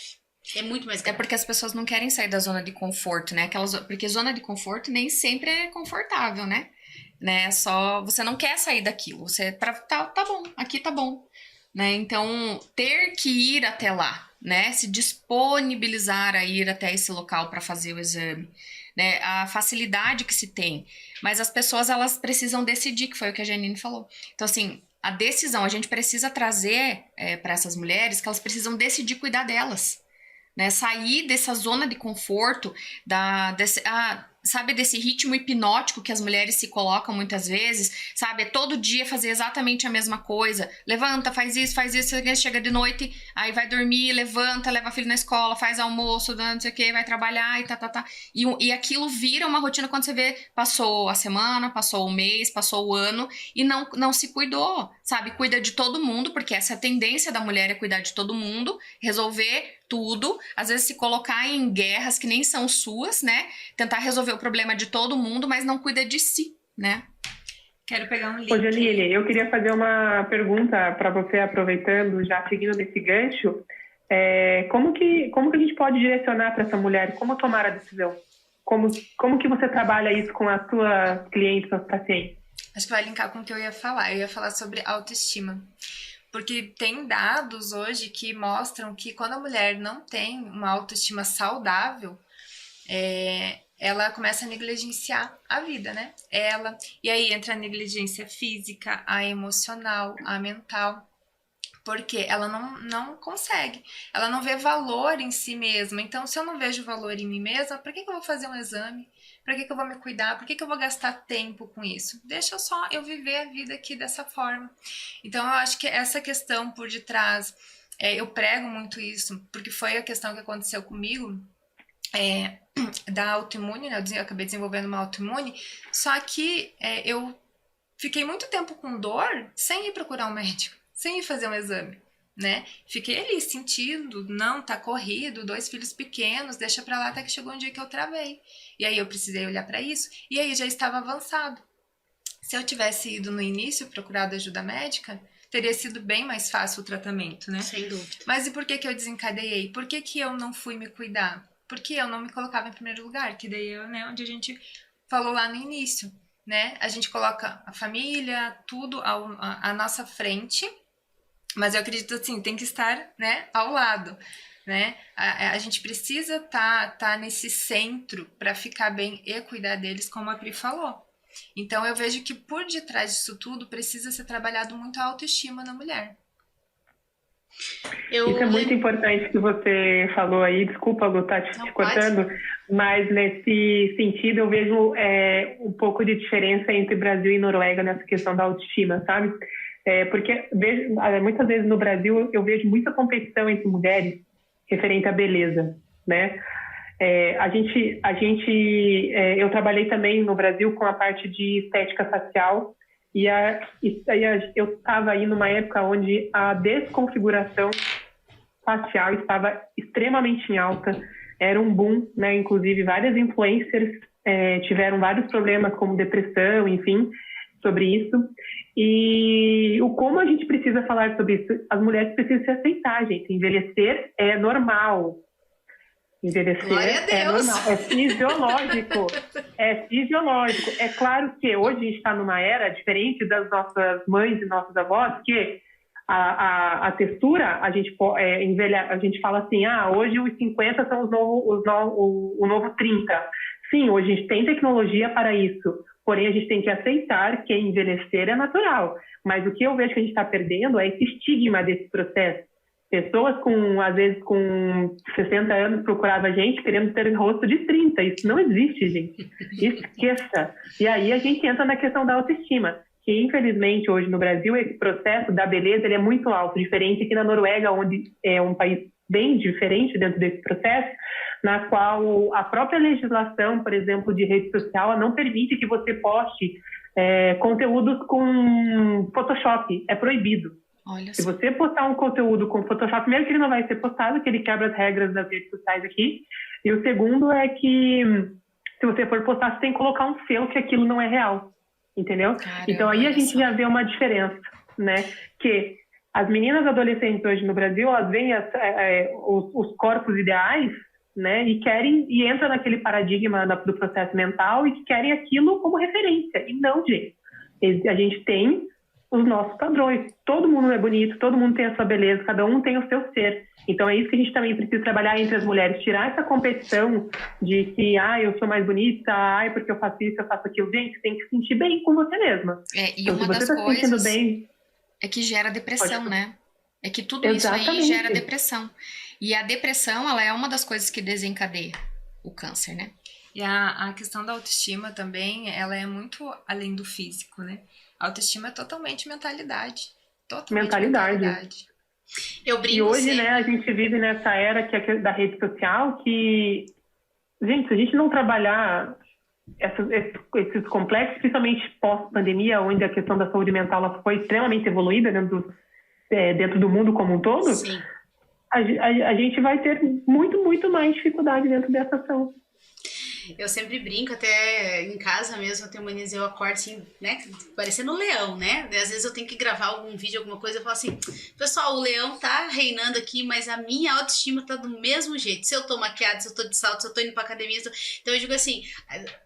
A: É muito mais grave.
D: É porque as pessoas não querem sair da zona de conforto, né? Porque zona de conforto nem sempre é confortável, né? Só você não quer sair daquilo. Você tá bom, aqui tá bom, né? Então, ter que ir até lá, né? Se disponibilizar a ir até esse local para fazer o exame, né? A facilidade que se tem. Mas as pessoas, elas precisam decidir, que foi o que a Janine falou. Então, assim, a decisão, a gente precisa trazer para essas mulheres que elas precisam decidir cuidar delas, né? Sair dessa zona de conforto, sabe, desse ritmo hipnótico que as mulheres se colocam muitas vezes, sabe? Todo dia fazer exatamente a mesma coisa. Levanta, faz isso, chega de noite, aí vai dormir, levanta, leva a filha na escola, faz almoço, não sei o que, vai trabalhar e tá. E aquilo vira uma rotina quando você vê, passou a semana, passou o mês, passou o ano e não se cuidou, sabe? Cuida de todo mundo, porque essa é a tendência da mulher, é cuidar de todo mundo, resolver tudo, às vezes se colocar em guerras que nem são suas, né? Tentar resolver o problema de todo mundo, mas não cuida de si, né?
C: Quero pegar um link.
B: Ô, Janine, eu queria fazer uma pergunta para você, aproveitando, já seguindo nesse gancho. Como que a gente pode direcionar para essa mulher? Como tomar a decisão? Como que você trabalha isso com as suas clientes, suas pacientes?
C: Acho que vai linkar com o que eu ia falar. Eu ia falar sobre autoestima. Porque tem dados hoje que mostram que quando a mulher não tem uma autoestima saudável, ela começa a negligenciar a vida, né? E aí entra a negligência física, a emocional, a mental, porque ela não consegue, ela não vê valor em si mesma. Então, se eu não vejo valor em mim mesma, por que eu vou fazer um exame? Por que eu vou me cuidar? Por que eu vou gastar tempo com isso? Deixa só eu viver a vida aqui dessa forma. Então, eu acho que essa questão por detrás, eu prego muito isso, porque foi a questão que aconteceu comigo, da autoimune, né? Eu acabei desenvolvendo uma autoimune, só que eu fiquei muito tempo com dor sem ir procurar um médico, sem ir fazer um exame, né? Fiquei ali sentindo, tá corrido, 2 filhos pequenos, deixa pra lá, até que chegou um dia que eu travei. E aí eu precisei olhar pra isso, e aí já estava avançado. Se eu tivesse ido no início, procurado ajuda médica, teria sido bem mais fácil o tratamento, né?
A: Sem dúvida.
C: Mas e por que eu desencadeei? Por que eu não fui me cuidar? Porque eu não me colocava em primeiro lugar, que daí onde a gente falou lá no início, né? A gente coloca a família, tudo à nossa frente, mas eu acredito assim, tem que estar, né, ao lado, né? A gente precisa tá nesse centro para ficar bem e cuidar deles, como a Pri falou. Então eu vejo que por detrás disso tudo precisa ser trabalhado muito a autoestima na mulher.
B: Isso é muito importante que você falou aí, desculpa, Lu, tá te cortando, mas nesse sentido eu vejo um pouco de diferença entre Brasil e Noruega nessa questão da autoestima, sabe? Porque muitas vezes no Brasil eu vejo muita competição entre mulheres referente à beleza, né? Eu trabalhei também no Brasil com a parte de estética facial, e eu estava aí numa época onde a desconfiguração facial estava extremamente em alta, era um boom, né? Inclusive várias influencers tiveram vários problemas como depressão, enfim, sobre isso. E como a gente precisa falar sobre isso? As mulheres precisam se aceitar, gente. Envelhecer é normal. Envelhecer é normal, é fisiológico. É fisiológico. É claro que hoje a gente está numa era diferente das nossas mães e nossos avós, que a textura, a gente fala assim, hoje os 50 são o novo 30. Sim, hoje a gente tem tecnologia para isso, porém a gente tem que aceitar que envelhecer é natural. Mas o que eu vejo que a gente está perdendo é esse estigma desse processo. Pessoas às vezes com 60 anos procuravam a gente querendo ter rosto de 30. Isso não existe, gente. Esqueça. E aí a gente entra na questão da autoestima, que infelizmente hoje no Brasil esse processo da beleza ele é muito alto, diferente aqui na Noruega, onde é um país bem diferente dentro desse processo, na qual a própria legislação, por exemplo, de rede social, ela não permite que você poste conteúdos com Photoshop. É proibido.
D: Olha
B: Se
D: só.
B: você postar um conteúdo com Photoshop, primeiro que ele não vai ser postado, que ele quebra as regras das redes sociais aqui. E o segundo é que, se você for postar, você tem que colocar um selo que aquilo não é real. Entendeu?
D: Caramba,
B: Então aí a
D: olha
B: gente
D: só.
B: já vê uma diferença, né? Que as meninas adolescentes hoje no Brasil, elas veem os corpos ideais, né? E entram naquele paradigma do processo mental e que querem aquilo como referência. E não, gente. A gente tem os nossos padrões. Todo mundo é bonito, todo mundo tem a sua beleza, cada um tem o seu ser. Então é isso que a gente também precisa trabalhar entre as mulheres, tirar essa competição de que, eu sou mais bonita, porque eu faço isso, eu faço aquilo. Gente, tem que se sentir bem com você mesma.
D: E
B: Então,
D: uma
B: se você
D: das
B: tá se sentindo
D: coisas
B: bem,
D: é que gera depressão,
B: pode...
D: né? É que tudo isso aí
B: Exatamente.
D: gera depressão. E a depressão, ela é uma das coisas que desencadeia o câncer, né?
C: E a questão da autoestima também, ela é muito além do físico, né? A autoestima é totalmente mentalidade. Totalmente mentalidade.
A: Eu brinco
B: E hoje,
A: sempre.
B: né, a gente vive nessa era que é da rede social que, gente, se a gente não trabalhar esses complexos, principalmente pós-pandemia, onde a questão da saúde mental ela foi extremamente evoluída dentro do mundo como um todo,
A: Sim.
B: a gente vai ter muito, muito mais dificuldade dentro dessa ação.
A: Eu sempre brinco, até em casa mesmo, eu tenho mania de eu acordo assim, né, parecendo um leão, né? Às vezes eu tenho que gravar algum vídeo, alguma coisa, eu falo assim, pessoal, o leão tá reinando aqui, mas a minha autoestima tá do mesmo jeito. Se eu tô maquiada, se eu tô de salto, se eu tô indo pra academia, então eu digo assim,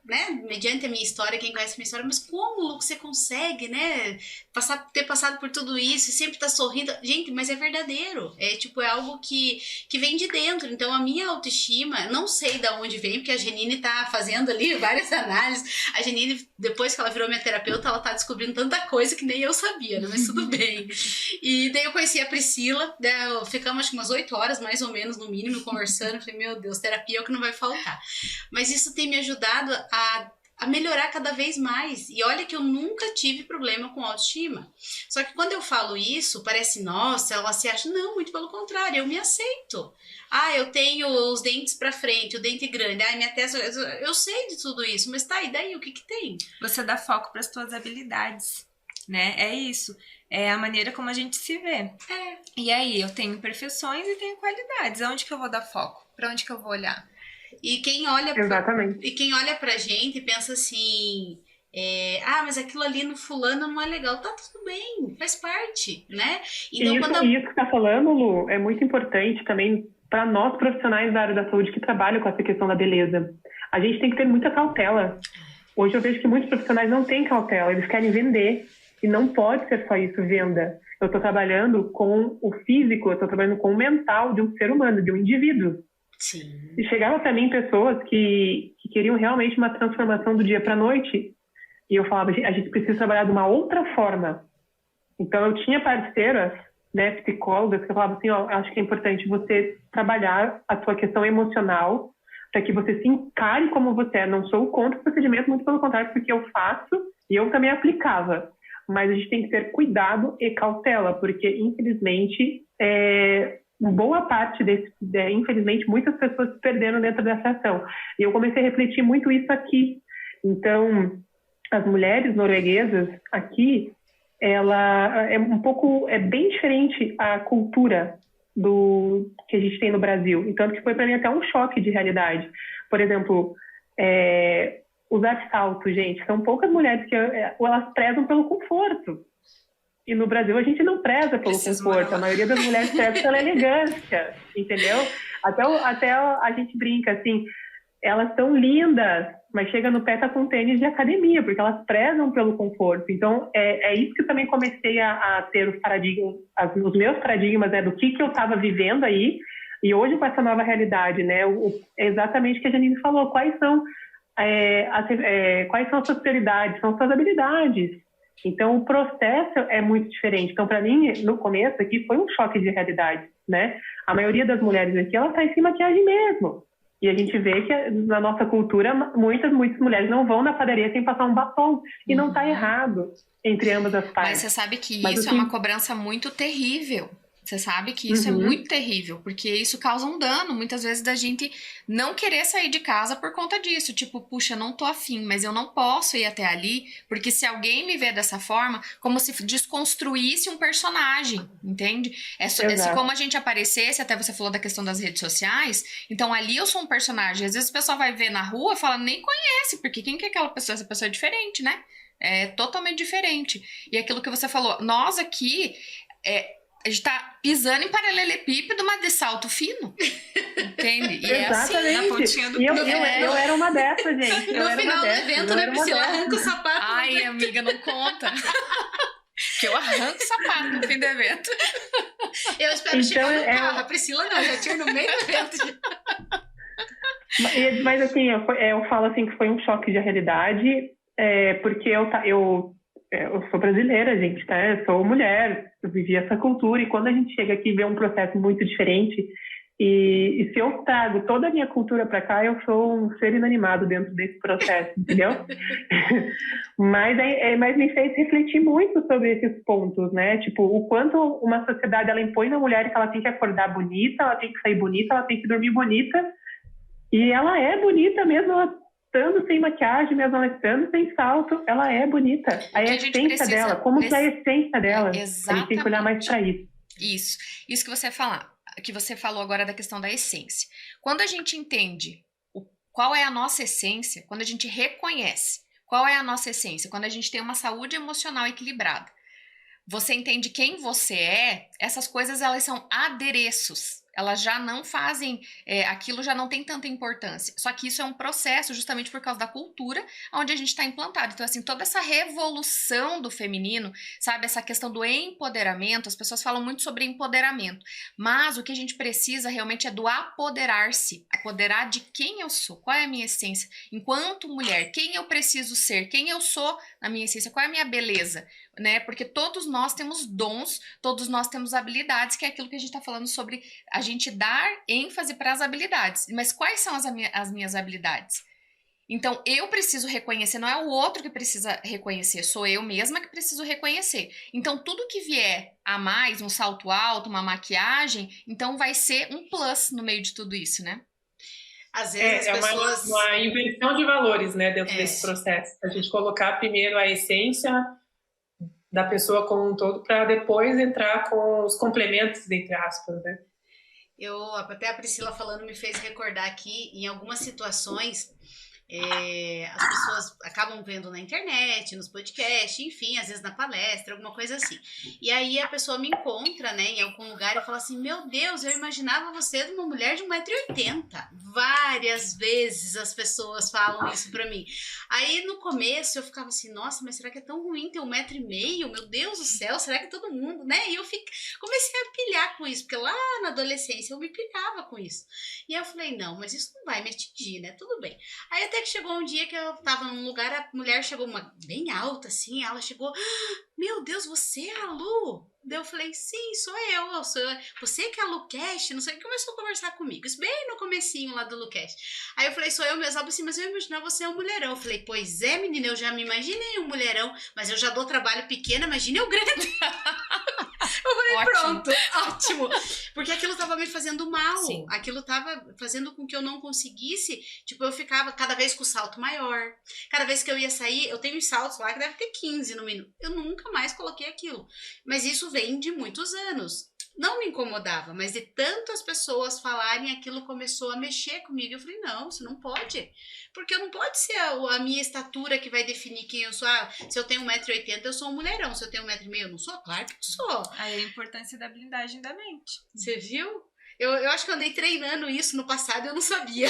A: né, mediante a minha história, quem conhece a minha história, mas como, Lu, você consegue, né, ter passado por tudo isso e sempre tá sorrindo? Gente, mas é verdadeiro, é algo que vem de dentro. Então a minha autoestima, não sei de onde vem, porque a Janine tá fazendo ali várias análises. A Janine, depois que ela virou minha terapeuta, ela tá descobrindo tanta coisa que nem eu sabia, né? Mas tudo bem. E daí eu conheci a Priscila, ficamos acho que umas 8 horas, mais ou menos, no mínimo, conversando. Falei, meu Deus, terapia é o que não vai faltar. Mas isso tem me ajudado a melhorar cada vez mais. E olha que eu nunca tive problema com autoestima. Só que quando eu falo isso, parece, nossa, ela se acha... Não, muito pelo contrário, eu me aceito. Eu tenho os dentes pra frente, o dente grande, minha testa... Eu sei de tudo isso, mas tá, e daí o que tem?
C: Você dá foco para as suas habilidades, né? É isso. É a maneira como a gente se vê. E aí, eu tenho imperfeições e tenho qualidades. Aonde que eu vou dar foco? Pra onde que eu vou olhar?
A: E quem olha
B: Exatamente.
A: E quem olha pra gente pensa assim... mas aquilo ali no fulano não é legal. Tá tudo bem, faz parte, né? Então,
B: Isso que você tá falando, Lu, é muito importante também para nós profissionais da área da saúde que trabalham com essa questão da beleza. A gente tem que ter muita cautela. Hoje eu vejo que muitos profissionais não têm cautela, eles querem vender. E não pode ser só isso, venda. Eu estou trabalhando com o físico, eu estou trabalhando com o mental de um ser humano, de um indivíduo.
A: Sim.
B: E chegavam para mim pessoas que queriam realmente uma transformação do dia para a noite. E eu falava, a gente precisa trabalhar de uma outra forma. Então eu tinha parceiras, né, psicólogas, que eu falava assim, acho que é importante você trabalhar a sua questão emocional para que você se encare como você é. Não sou contra o procedimento, muito pelo contrário, porque eu faço e eu também aplicava. Mas a gente tem que ter cuidado e cautela, porque, infelizmente, boa parte infelizmente, muitas pessoas se perderam dentro dessa ação. E eu comecei a refletir muito isso aqui. Então, as mulheres norueguesas aqui, ela é bem diferente a cultura que a gente tem no Brasil. Então, que foi para mim até um choque de realidade. Por exemplo, usar salto, gente, são poucas mulheres que elas prezam pelo conforto. E no Brasil a gente não preza pelo conforto. A maioria das mulheres preza pela elegância, entendeu? Até a gente brinca assim, elas são lindas, mas chega no pé tá com tênis de academia, porque elas prezam pelo conforto. Então, é isso que eu também comecei a ter os paradigmas, os meus paradigmas, do que eu estava vivendo aí, e hoje com essa nova realidade, né? É exatamente o que a Janine falou, quais são as suas prioridades, são as suas habilidades. Então, o processo é muito diferente. Então, para mim, no começo aqui, foi um choque de realidade, né? A maioria das mulheres aqui, ela tá sem maquiagem mesmo. E a gente vê que na nossa cultura, muitas mulheres não vão na padaria sem passar um batom. E não tá errado entre ambas as partes.
D: Mas você sabe que isso é uma cobrança muito terrível. Você sabe que isso é
B: Uhum.
D: muito terrível, porque isso causa um dano, muitas vezes, da gente não querer sair de casa por conta disso. Tipo, puxa, não tô afim, mas eu não posso ir até ali, porque se alguém me vê dessa forma, como se desconstruísse um personagem, entende? Se como
B: Exato.
D: a gente aparecesse, até você falou da questão das redes sociais, então ali eu sou um personagem. Às vezes o pessoal vai ver na rua e fala, nem conhece, porque quem que é aquela pessoa? Essa pessoa é diferente, né? É totalmente diferente. E aquilo que você falou, nós aqui. A gente tá pisando em paralelepípedo, mas de salto fino. Entende? E é assim.
C: Na
B: Exatamente.
C: pontinha do
B: E eu,
C: pé.
B: eu era uma dessas, gente. Eu
A: No
B: era
A: final
B: uma
A: do
B: dessas.
A: evento,
B: Eu
A: né,
B: era uma
A: Priscila?
B: dessas.
A: Arranca o sapato.
D: Ai, amiga, não conta. Que eu arranco o sapato no fim do evento.
A: Eu espero
B: Então,
A: chegar no carro. A Priscila não, já tinha no meio do evento.
B: Mas assim, eu falo assim que foi um choque de realidade, porque eu sou brasileira, gente, tá? Eu sou mulher, eu vivi essa cultura, e quando a gente chega aqui e vê um processo muito diferente, e se eu trago toda a minha cultura para cá, eu sou um ser inanimado dentro desse processo, entendeu? Mas me fez refletir muito sobre esses pontos, né? Tipo, o quanto uma sociedade ela impõe na mulher que ela tem que acordar bonita, ela tem que sair bonita, ela tem que dormir bonita, e ela é bonita mesmo, ela estando sem maquiagem, mesmo ela estando sem salto, ela é bonita. A
D: que a gente
B: essência
D: precisa
B: dela, como que é a essência dela? A gente tem que olhar mais para isso.
D: Isso que você falou agora da questão da essência. Quando a gente entende qual é a nossa essência, quando a gente reconhece qual é a nossa essência, quando a gente tem uma saúde emocional equilibrada, você entende quem você é, essas coisas elas são adereços. Elas já não fazem, aquilo já não tem tanta importância. Só que isso é um processo justamente por causa da cultura onde a gente está implantado. Então, assim, toda essa revolução do feminino, sabe? Essa questão do empoderamento, as pessoas falam muito sobre empoderamento. Mas o que a gente precisa realmente é do apoderar-se. Apoderar de quem eu sou, qual é a minha essência. Enquanto mulher, quem eu preciso ser, quem eu sou na minha essência, qual é a minha beleza, né? Porque todos nós temos dons, todos nós temos habilidades, que é aquilo que a gente está falando sobre a gente dar ênfase para as habilidades. Mas quais são as minhas habilidades? Então, eu preciso reconhecer, não é o outro que precisa reconhecer, sou eu mesma que preciso reconhecer. Então, tudo que vier a mais, um salto alto, uma maquiagem, então vai ser um plus no meio de tudo isso, né?
A: Às vezes as pessoas...
E: uma inversão de valores, né, dentro desse processo. A gente colocar primeiro a essência da pessoa como um todo para depois entrar com os complementos, entre aspas, né?
A: Até a Priscila falando me fez recordar aqui, em algumas situações, as pessoas acabam vendo na internet, nos podcasts, enfim, às vezes na palestra, alguma coisa assim. E aí a pessoa me encontra, né, em algum lugar e fala assim, meu Deus, eu imaginava você de uma mulher de 1,80 m. Várias vezes as pessoas falam isso pra mim. Aí no começo eu ficava assim, nossa, mas será que é tão ruim ter 1,5 m? Meu Deus do céu, será que todo mundo, né? E eu comecei a pilhar com isso, porque lá na adolescência eu me pilhava com isso. E aí eu falei, não, mas isso não vai me atingir, né? Tudo bem. Aí até que chegou um dia que eu tava num lugar, a mulher chegou bem alta, assim, ela chegou, meu Deus, você é a Lu? Daí eu falei, sim, sou eu você que é a Lucast, não sei o que, começou a conversar comigo, isso bem no comecinho lá do Lucast. Aí eu falei, sou eu mesmo, ela assim, mas eu imaginava você um mulherão. Eu falei, pois é, menina, eu já me imaginei um mulherão, mas eu já dou trabalho pequeno, imagine eu grande. Eu falei,
D: Ótimo.
A: pronto, ótimo. Porque aquilo tava me fazendo mal.
D: Sim.
A: Aquilo tava fazendo com que eu não conseguisse. Tipo, eu ficava cada vez com o salto maior. Cada vez que eu ia sair, eu tenho uns saltos lá que deve ter 15 no mínimo. Eu nunca mais coloquei aquilo. Mas isso vem de muitos anos. Não me incomodava, mas de tantas pessoas falarem, aquilo começou a mexer comigo. Eu falei, não, isso não pode. Porque não pode ser a minha estatura que vai definir quem eu sou. Ah, se eu tenho 1,80 m, eu sou um mulherão. Se eu tenho 1,5 m, eu não sou? Claro que eu sou.
C: Aí a importância da blindagem da mente.
A: Você viu? Eu acho que eu andei treinando isso no passado e eu não sabia.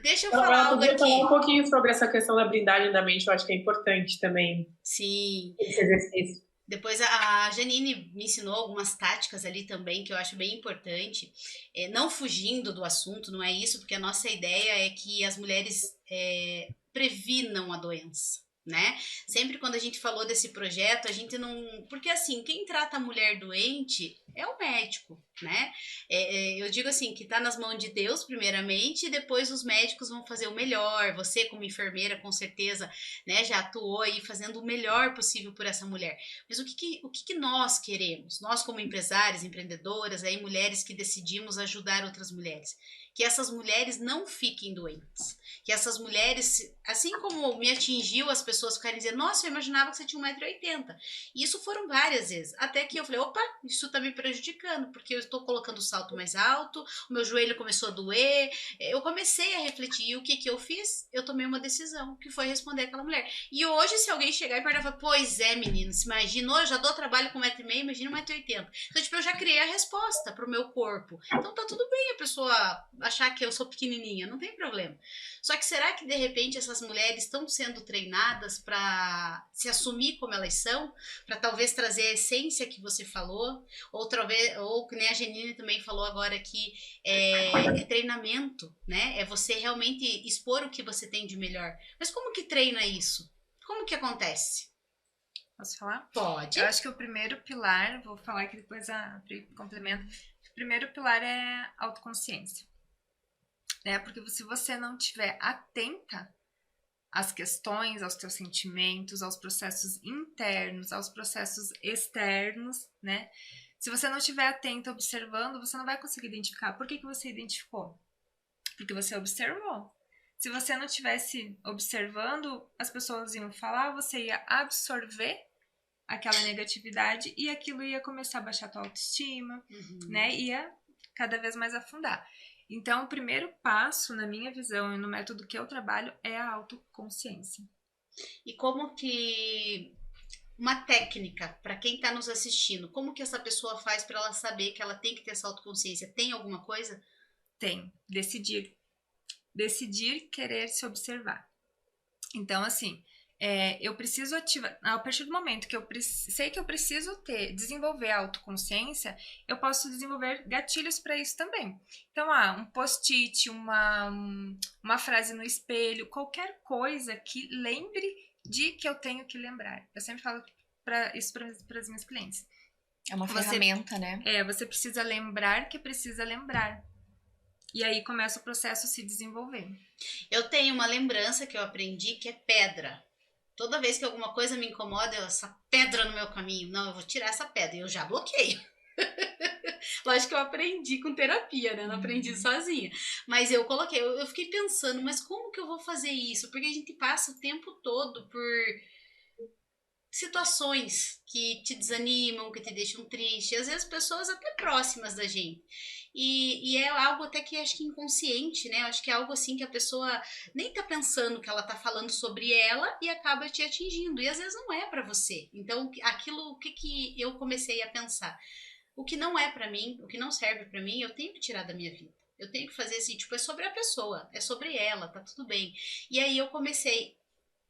A: Deixa eu falar algo aqui.
E: Falar um pouquinho sobre essa questão da blindagem da mente, eu acho que é importante também.
A: Sim.
E: Esse exercício.
A: Depois a Janine me ensinou algumas táticas ali também que eu acho bem importante, não fugindo do assunto, não é isso, porque a nossa ideia é que as mulheres previnam a doença, né? Sempre quando a gente falou desse projeto, a gente não... Porque, assim, quem trata a mulher doente é o médico, né? Eu digo assim, que tá nas mãos de Deus, primeiramente, e depois os médicos vão fazer o melhor. Você, como enfermeira, com certeza, né, já atuou aí fazendo o melhor possível por essa mulher. Mas o que nós queremos? Nós, como empresárias, empreendedoras, aí, mulheres que decidimos ajudar outras mulheres. Que essas mulheres não fiquem doentes. Que essas mulheres, assim como me atingiu as pessoas ficarem dizendo, nossa, eu imaginava que você tinha 1,80 m. E isso foram várias vezes. Até que eu falei, opa, isso tá me prejudicando, porque eu estou colocando o salto mais alto, o meu joelho começou a doer. Eu comecei a refletir. E o que eu fiz? Eu tomei uma decisão, que foi responder aquela mulher. E hoje, se alguém chegar e perguntar, pois é, meninas, imagina, eu já dou trabalho com 1,5 m, imagina 1,80 m. Então, tipo, eu já criei a resposta pro meu corpo. Então tá tudo bem a pessoa achar que eu sou pequenininha, não tem problema. Só que será que de repente essas mulheres estão sendo treinadas para se assumir como elas são, para talvez trazer a essência que você falou, ou talvez, ou que nem a Janine também falou agora que é treinamento, né? É você realmente expor o que você tem de melhor. Mas como que treina isso? Como que acontece?
C: Posso falar?
A: Pode.
C: Eu acho que o primeiro pilar, vou falar que depois a Pri complementa, o primeiro pilar é autoconsciência. Né? Porque se você não estiver atenta às questões, aos teus sentimentos, aos processos internos, aos processos externos, né? Se você não estiver atenta, observando, você não vai conseguir identificar. Por que você identificou? Porque você observou. Se você não estivesse observando, as pessoas iam falar, você ia absorver aquela negatividade e aquilo ia começar a baixar a tua autoestima, né? Ia cada vez mais afundar. Então, o primeiro passo, na minha visão e no método que eu trabalho, é a autoconsciência.
A: E como que... Uma técnica para quem está nos assistindo, como que essa pessoa faz para ela saber que ela tem que ter essa autoconsciência? Tem alguma coisa?
C: Tem. Decidir querer se observar. Então, assim, eu preciso ativar... A partir do momento que eu sei que eu preciso desenvolver a autoconsciência, eu posso desenvolver gatilhos para isso também. Então, um post-it, uma frase no espelho, qualquer coisa que lembre de que eu tenho que lembrar. Eu sempre falo isso para as minhas clientes.
D: É uma ferramenta, né?
C: Você precisa lembrar que precisa lembrar. E aí começa o processo a se desenvolver.
A: Eu tenho uma lembrança que eu aprendi que é pedra. Toda vez que alguma coisa me incomoda, essa pedra no meu caminho. Não, eu vou tirar essa pedra. E eu já bloqueio. Lógico que eu aprendi com terapia, né? Não aprendi sozinha. Mas eu coloquei, eu fiquei pensando, mas como que eu vou fazer isso? Porque a gente passa o tempo todo por situações que te desanimam, que te deixam triste. Às vezes pessoas até próximas da gente. E é algo até que acho que inconsciente, né? Acho que é algo assim que a pessoa nem tá pensando que ela tá falando sobre ela e acaba te atingindo. E às vezes não é pra você. Então, aquilo, o que eu comecei a pensar? O que não é pra mim, o que não serve pra mim, eu tenho que tirar da minha vida. Eu tenho que fazer assim, tipo, é sobre a pessoa, é sobre ela, tá tudo bem. E aí eu comecei,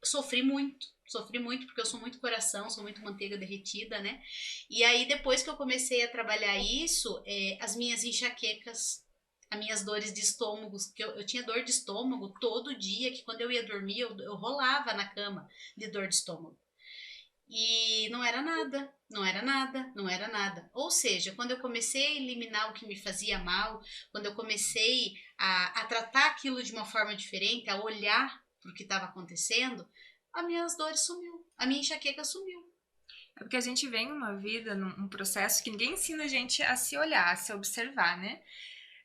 A: sofri muito porque eu sou muito coração, sou muito manteiga derretida, né? E aí depois que eu comecei a trabalhar isso, as minhas enxaquecas, as minhas dores de estômago, que eu tinha dor de estômago todo dia, que quando eu ia dormir eu rolava na cama de dor de estômago. E não era nada, não era nada, não era nada. Ou seja, quando eu comecei a eliminar o que me fazia mal, quando eu comecei a tratar aquilo de uma forma diferente, a olhar para o que estava acontecendo, as minhas dores sumiu, a minha enxaqueca sumiu.
C: É porque a gente vem numa vida, num processo que ninguém ensina a gente a se olhar, a se observar, né?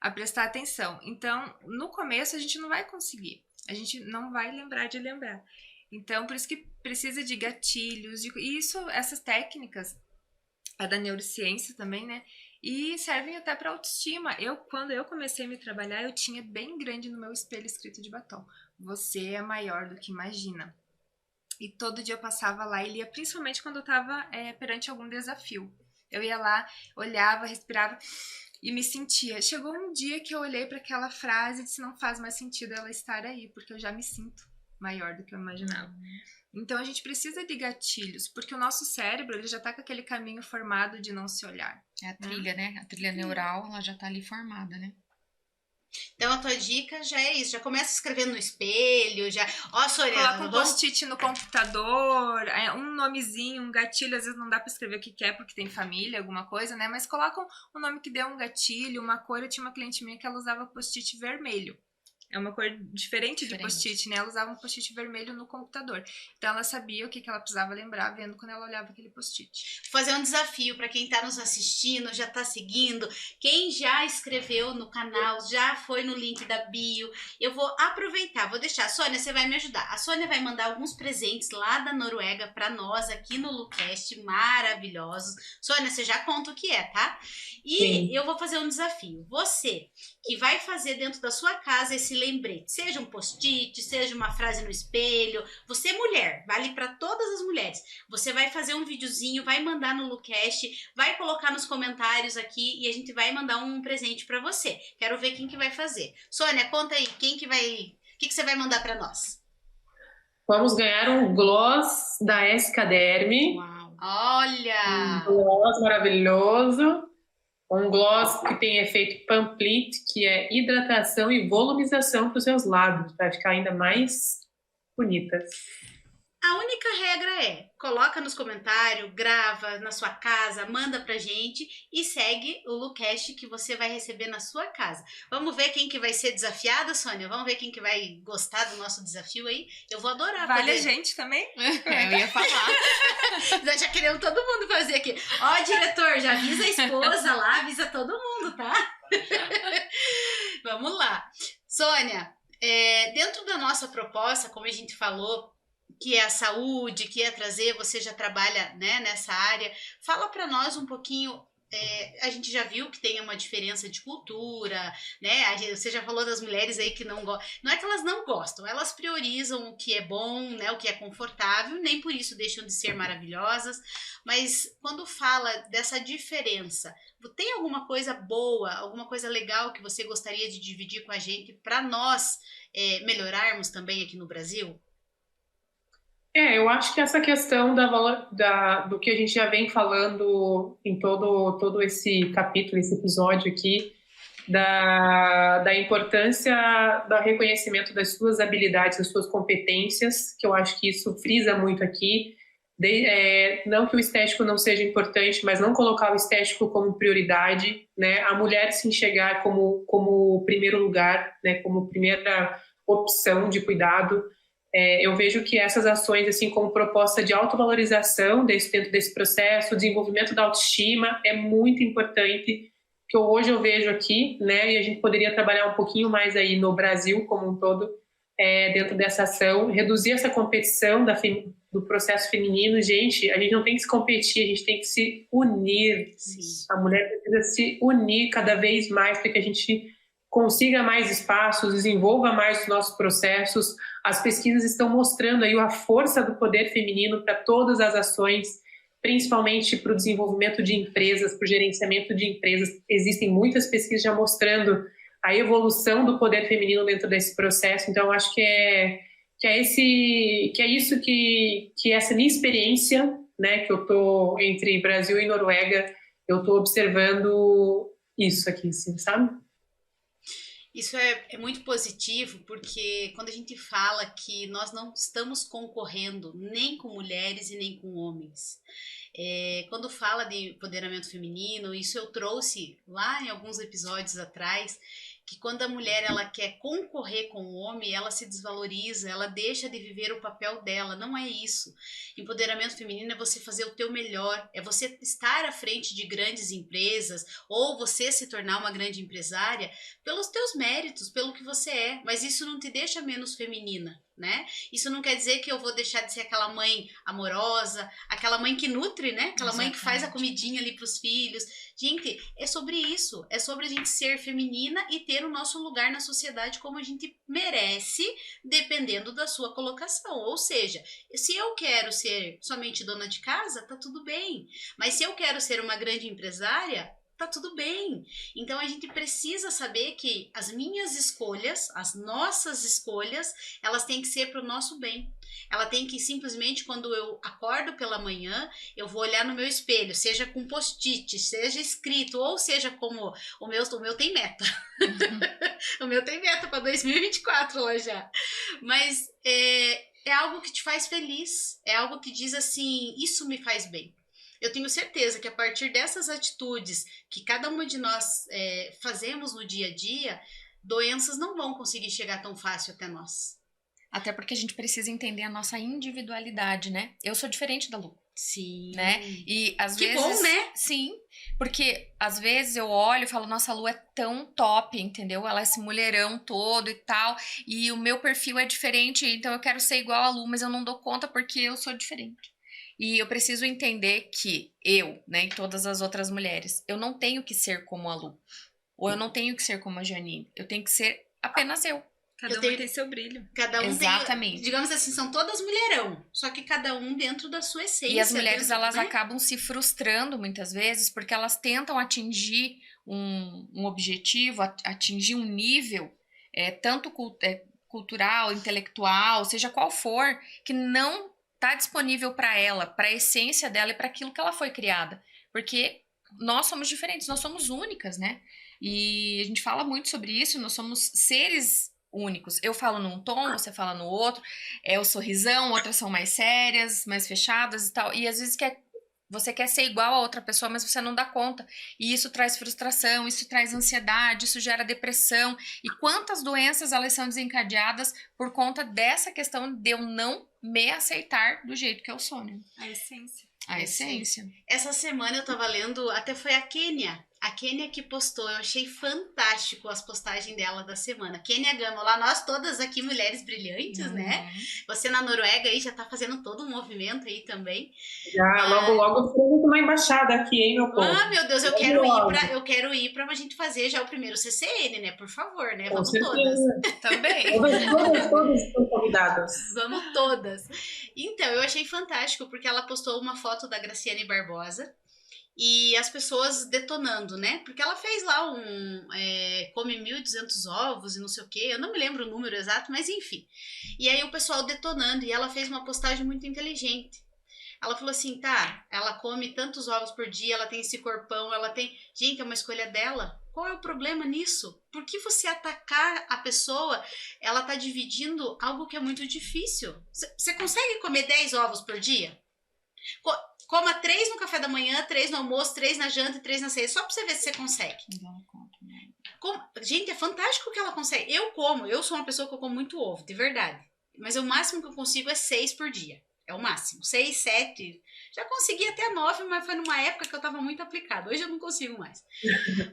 C: A prestar atenção. Então, no começo a gente não vai conseguir, a gente não vai lembrar de lembrar. Então, por isso que precisa de gatilhos, e essas técnicas, a da neurociência também, né? E servem até para autoestima. Quando eu comecei a me trabalhar, eu tinha bem grande no meu espelho escrito de batom: você é maior do que imagina. E todo dia eu passava lá e lia, principalmente quando eu estava perante algum desafio. Eu ia lá, olhava, respirava e me sentia. Chegou um dia que eu olhei para aquela frase e disse: não faz mais sentido ela estar aí, porque eu já me sinto maior do que eu imaginava. Então a gente precisa de gatilhos, porque o nosso cérebro ele já está com aquele caminho formado de não se olhar.
D: É a trilha, né? A trilha neural, ela já tá ali formada, né?
A: Então a tua dica já é isso, já começa escrevendo no espelho, já... Ó, Sônia...
C: Coloca um post-it no computador, um nomezinho, um gatilho, às vezes não dá pra escrever o que quer porque tem família, alguma coisa, né? Mas coloca um nome que dê um gatilho, uma cor. Eu tinha uma cliente minha que ela usava post-it vermelho. É uma cor diferente de post-it, né? Ela usava um post-it vermelho no computador. Então ela sabia o que ela precisava lembrar vendo quando ela olhava aquele post-it.
A: Vou fazer um desafio para quem tá nos assistindo, já tá seguindo, quem já escreveu no canal, já foi no link da bio. Eu vou aproveitar, vou deixar. Sônia, você vai me ajudar. A Sônia vai mandar alguns presentes lá da Noruega para nós aqui no Lucast, maravilhosos. Sônia, você já conta o que é, tá? E
E: Sim.
A: eu vou fazer um desafio. Você que vai fazer dentro da sua casa esse lembrete, seja um post-it, seja uma frase no espelho, você mulher, vale para todas as mulheres. Você vai fazer um videozinho, vai mandar no Lucast, vai colocar nos comentários aqui e a gente vai mandar um presente para você. Quero ver quem que vai fazer. Sônia, conta aí, quem que vai, o que você vai mandar para nós?
E: Vamos ganhar um gloss da Escaderme.
A: Uau. Olha!
E: Um gloss maravilhoso. Um gloss que tem efeito Pumplete, que é hidratação e volumização para os seus lábios, para ficar ainda mais bonitas.
A: A única regra é, coloca nos comentários, grava na sua casa, manda pra gente e segue o Lucast que você vai receber na sua casa. Vamos ver quem que vai ser desafiada, Sônia? Vamos ver quem que vai gostar do nosso desafio aí? Eu vou adorar
C: Vale
A: fazer.
C: a gente também?
D: Eu ia falar.
A: Nós já queremos todo mundo fazer aqui. Ó, diretor, já avisa a esposa lá, avisa todo mundo, tá? Vamos lá. Sônia, dentro da nossa proposta, como a gente falou, que é a saúde, que é trazer, você já trabalha, né, nessa área. Fala para nós um pouquinho, a gente já viu que tem uma diferença de cultura, né? Você já falou das mulheres aí que não gostam. Não é que elas não gostam, elas priorizam o que é bom, né, o que é confortável, nem por isso deixam de ser maravilhosas. Mas quando fala dessa diferença, tem alguma coisa boa, alguma coisa legal que você gostaria de dividir com a gente para nós melhorarmos também aqui no Brasil?
E: Eu acho que essa questão do que a gente já vem falando em todo esse capítulo, esse episódio aqui, da importância do reconhecimento das suas habilidades, das suas competências, que eu acho que isso frisa muito aqui. Não que o estético não seja importante, mas não colocar o estético como prioridade, né? A mulher se enxergar como primeiro lugar, né? Como primeira opção de cuidado. Eu vejo que essas ações, assim, como proposta de autovalorização dentro desse processo, desenvolvimento da autoestima, é muito importante, que hoje eu vejo aqui, né, e a gente poderia trabalhar um pouquinho mais aí no Brasil como um todo, dentro dessa ação, reduzir essa competição do processo feminino. Gente, a gente não tem que se competir, a gente tem que se unir.
A: Sim.
E: A mulher precisa se unir cada vez mais para que a gente consiga mais espaços, desenvolva mais os nossos processos. As pesquisas estão mostrando aí a força do poder feminino para todas as ações, principalmente para o desenvolvimento de empresas, para o gerenciamento de empresas. Existem muitas pesquisas já mostrando a evolução do poder feminino dentro desse processo. Então, eu acho que é isso que essa minha experiência, né, que eu tô entre Brasil e Noruega, eu tô observando isso aqui, assim, sabe?
A: Isso é muito positivo, porque quando a gente fala que nós não estamos concorrendo nem com mulheres e nem com homens, quando fala de empoderamento feminino, isso eu trouxe lá em alguns episódios atrás, que quando a mulher ela quer concorrer com o homem, ela se desvaloriza, ela deixa de viver o papel dela. Não é isso. Empoderamento feminino é você fazer o teu melhor, é você estar à frente de grandes empresas ou você se tornar uma grande empresária pelos teus méritos, pelo que você é. Mas isso não te deixa menos feminina, né? Isso não quer dizer que eu vou deixar de ser aquela mãe amorosa, aquela mãe que nutre, né? Aquela mãe que faz a comidinha ali pros filhos. Gente, é sobre isso. É sobre a gente ser feminina e ter o nosso lugar na sociedade como a gente merece, dependendo da sua colocação. Ou seja, se eu quero ser somente dona de casa, tá tudo bem. Mas se eu quero ser uma grande empresária, tá tudo bem. Então a gente precisa saber que as minhas escolhas, as nossas escolhas, elas têm que ser para o nosso bem. Ela tem que simplesmente, quando eu acordo pela manhã, eu vou olhar no meu espelho, seja com post-it, seja escrito, ou seja como o meu tem meta. O meu tem meta para 2024 lá já. Mas é algo que te faz feliz, é algo que diz assim, isso me faz bem. Eu tenho certeza que a partir dessas atitudes que cada uma de nós fazemos no dia a dia, doenças não vão conseguir chegar tão fácil até nós.
D: Até porque a gente precisa entender a nossa individualidade, né? Eu sou diferente da Lu.
A: Sim.
D: Né? E às
A: que
D: vezes...
A: bom, né?
D: Sim, porque às vezes eu olho e falo, nossa, a Lu é tão top, entendeu? Ela é esse mulherão todo e tal, e o meu perfil é diferente, então eu quero ser igual a Lu, mas eu não dou conta porque eu sou diferente. E eu preciso entender que eu, né, e todas as outras mulheres, eu não tenho que ser como a Lu, ou eu não tenho que ser como a Janine, eu tenho que ser apenas eu.
C: Cada um tem seu brilho.
A: Cada um
D: Exatamente.
A: tem, digamos assim, são todas mulherão, só que cada um dentro da sua essência.
D: E as mulheres,
A: dentro,
D: elas
A: né?
D: acabam se frustrando muitas vezes, porque elas tentam atingir um objetivo, atingir um nível, tanto cultural, intelectual, seja qual for, que não está disponível para ela, para a essência dela e para aquilo que ela foi criada. Porque nós somos diferentes, nós somos únicas, né? E a gente fala muito sobre isso, nós somos seres únicos. Eu falo num tom, você fala no outro, o sorrisão, outras são mais sérias, mais fechadas e tal. E às vezes você quer ser igual a outra pessoa, mas você não dá conta. E isso traz frustração, isso traz ansiedade, isso gera depressão. E quantas doenças elas são desencadeadas por conta dessa questão de eu não me aceitar do jeito que eu sou, né?
C: A essência.
D: A essência.
A: Essa semana eu tava lendo, até foi a Kênia que postou, eu achei fantástico as postagens dela da semana. Kênia Gama, lá nós todas aqui, mulheres brilhantes, né? Você na Noruega aí já tá fazendo todo um movimento aí também.
E: Já, logo eu vou uma embaixada aqui, hein, meu povo?
A: Ah, meu Deus, eu quero ir pra gente fazer já o primeiro CCN, né? Por favor, né? Vamos todas.
D: Também.
E: Todas estão convidadas.
A: Vamos todas. Então, eu achei fantástico, porque ela postou uma foto da Graciane Barbosa, e as pessoas detonando, né? Porque ela fez lá come 1.200 ovos e não sei o quê. Eu não me lembro o número exato, mas enfim. E aí o pessoal detonando. E ela fez uma postagem muito inteligente. Ela falou assim, tá, ela come tantos ovos por dia, ela tem esse corpão, ela tem... Gente, é uma escolha dela. Qual é o problema nisso? Por que você atacar a pessoa? Ela tá dividindo algo que é muito difícil. Você consegue comer 10 ovos por dia? Coma 3 no café da manhã, 3 no almoço, 3 na janta e 3 na ceia. Só pra você ver se você consegue. Gente, é fantástico que ela consegue. Eu sou uma pessoa que eu como muito ovo, de verdade. Mas o máximo que eu consigo é 6 por dia. É o máximo. 6, 7. Já consegui até 9, mas foi numa época que eu tava muito aplicada. Hoje eu não consigo mais.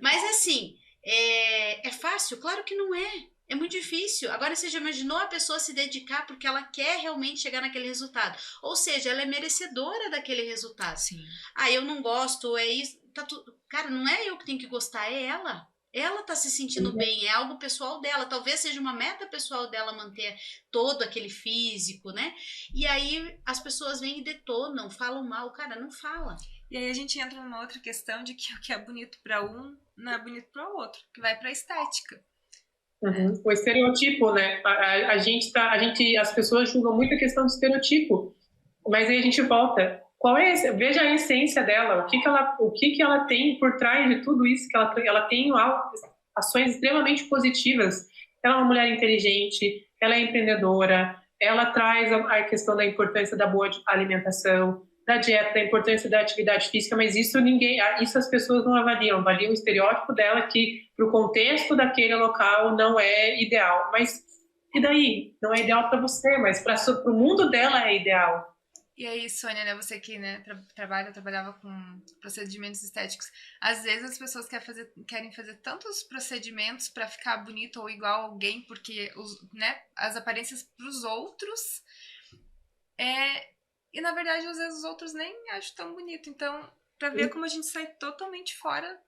A: Mas assim, é fácil? Claro que não é. É muito difícil. Agora você já imaginou a pessoa se dedicar porque ela quer realmente chegar naquele resultado. Ou seja, ela é merecedora daquele resultado.
D: Sim.
A: Ah, eu não gosto, é isso. Cara, não é eu que tenho que gostar, é ela. Ela tá se sentindo bem, é algo pessoal dela. Talvez seja uma meta pessoal dela manter todo aquele físico, né? E aí as pessoas vêm e detonam, falam mal. Cara, não fala.
C: E aí a gente entra numa outra questão de que o que é bonito para um não é bonito para o outro, que vai para estética.
E: Uhum. O estereotipo, né? As pessoas julgam muito a questão do estereotipo, mas aí a gente volta. Veja a essência dela, o que ela tem por trás de tudo isso, que ela tem ações extremamente positivas. Ela é uma mulher inteligente, ela é empreendedora, ela traz a questão da importância da boa alimentação, da dieta, da importância da atividade física, mas isso as pessoas não avaliam o estereótipo dela, que para o contexto daquele local não é ideal. Mas e daí? Não é ideal para você, mas para o mundo dela é ideal.
C: E aí, Sônia, né, você que trabalhava com procedimentos estéticos, às vezes as pessoas querem fazer tantos procedimentos para ficar bonito ou igual a alguém, porque as aparências para os outros, e na verdade às vezes os outros nem acham tão bonito. Então, para ver como a gente sai totalmente fora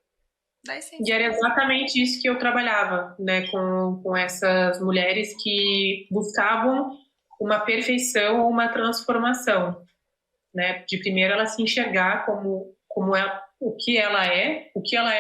C: da essência.
E: E era exatamente isso que eu trabalhava, né, com essas mulheres que buscavam uma perfeição ou uma transformação, né? De primeiro ela se enxergar como o que ela é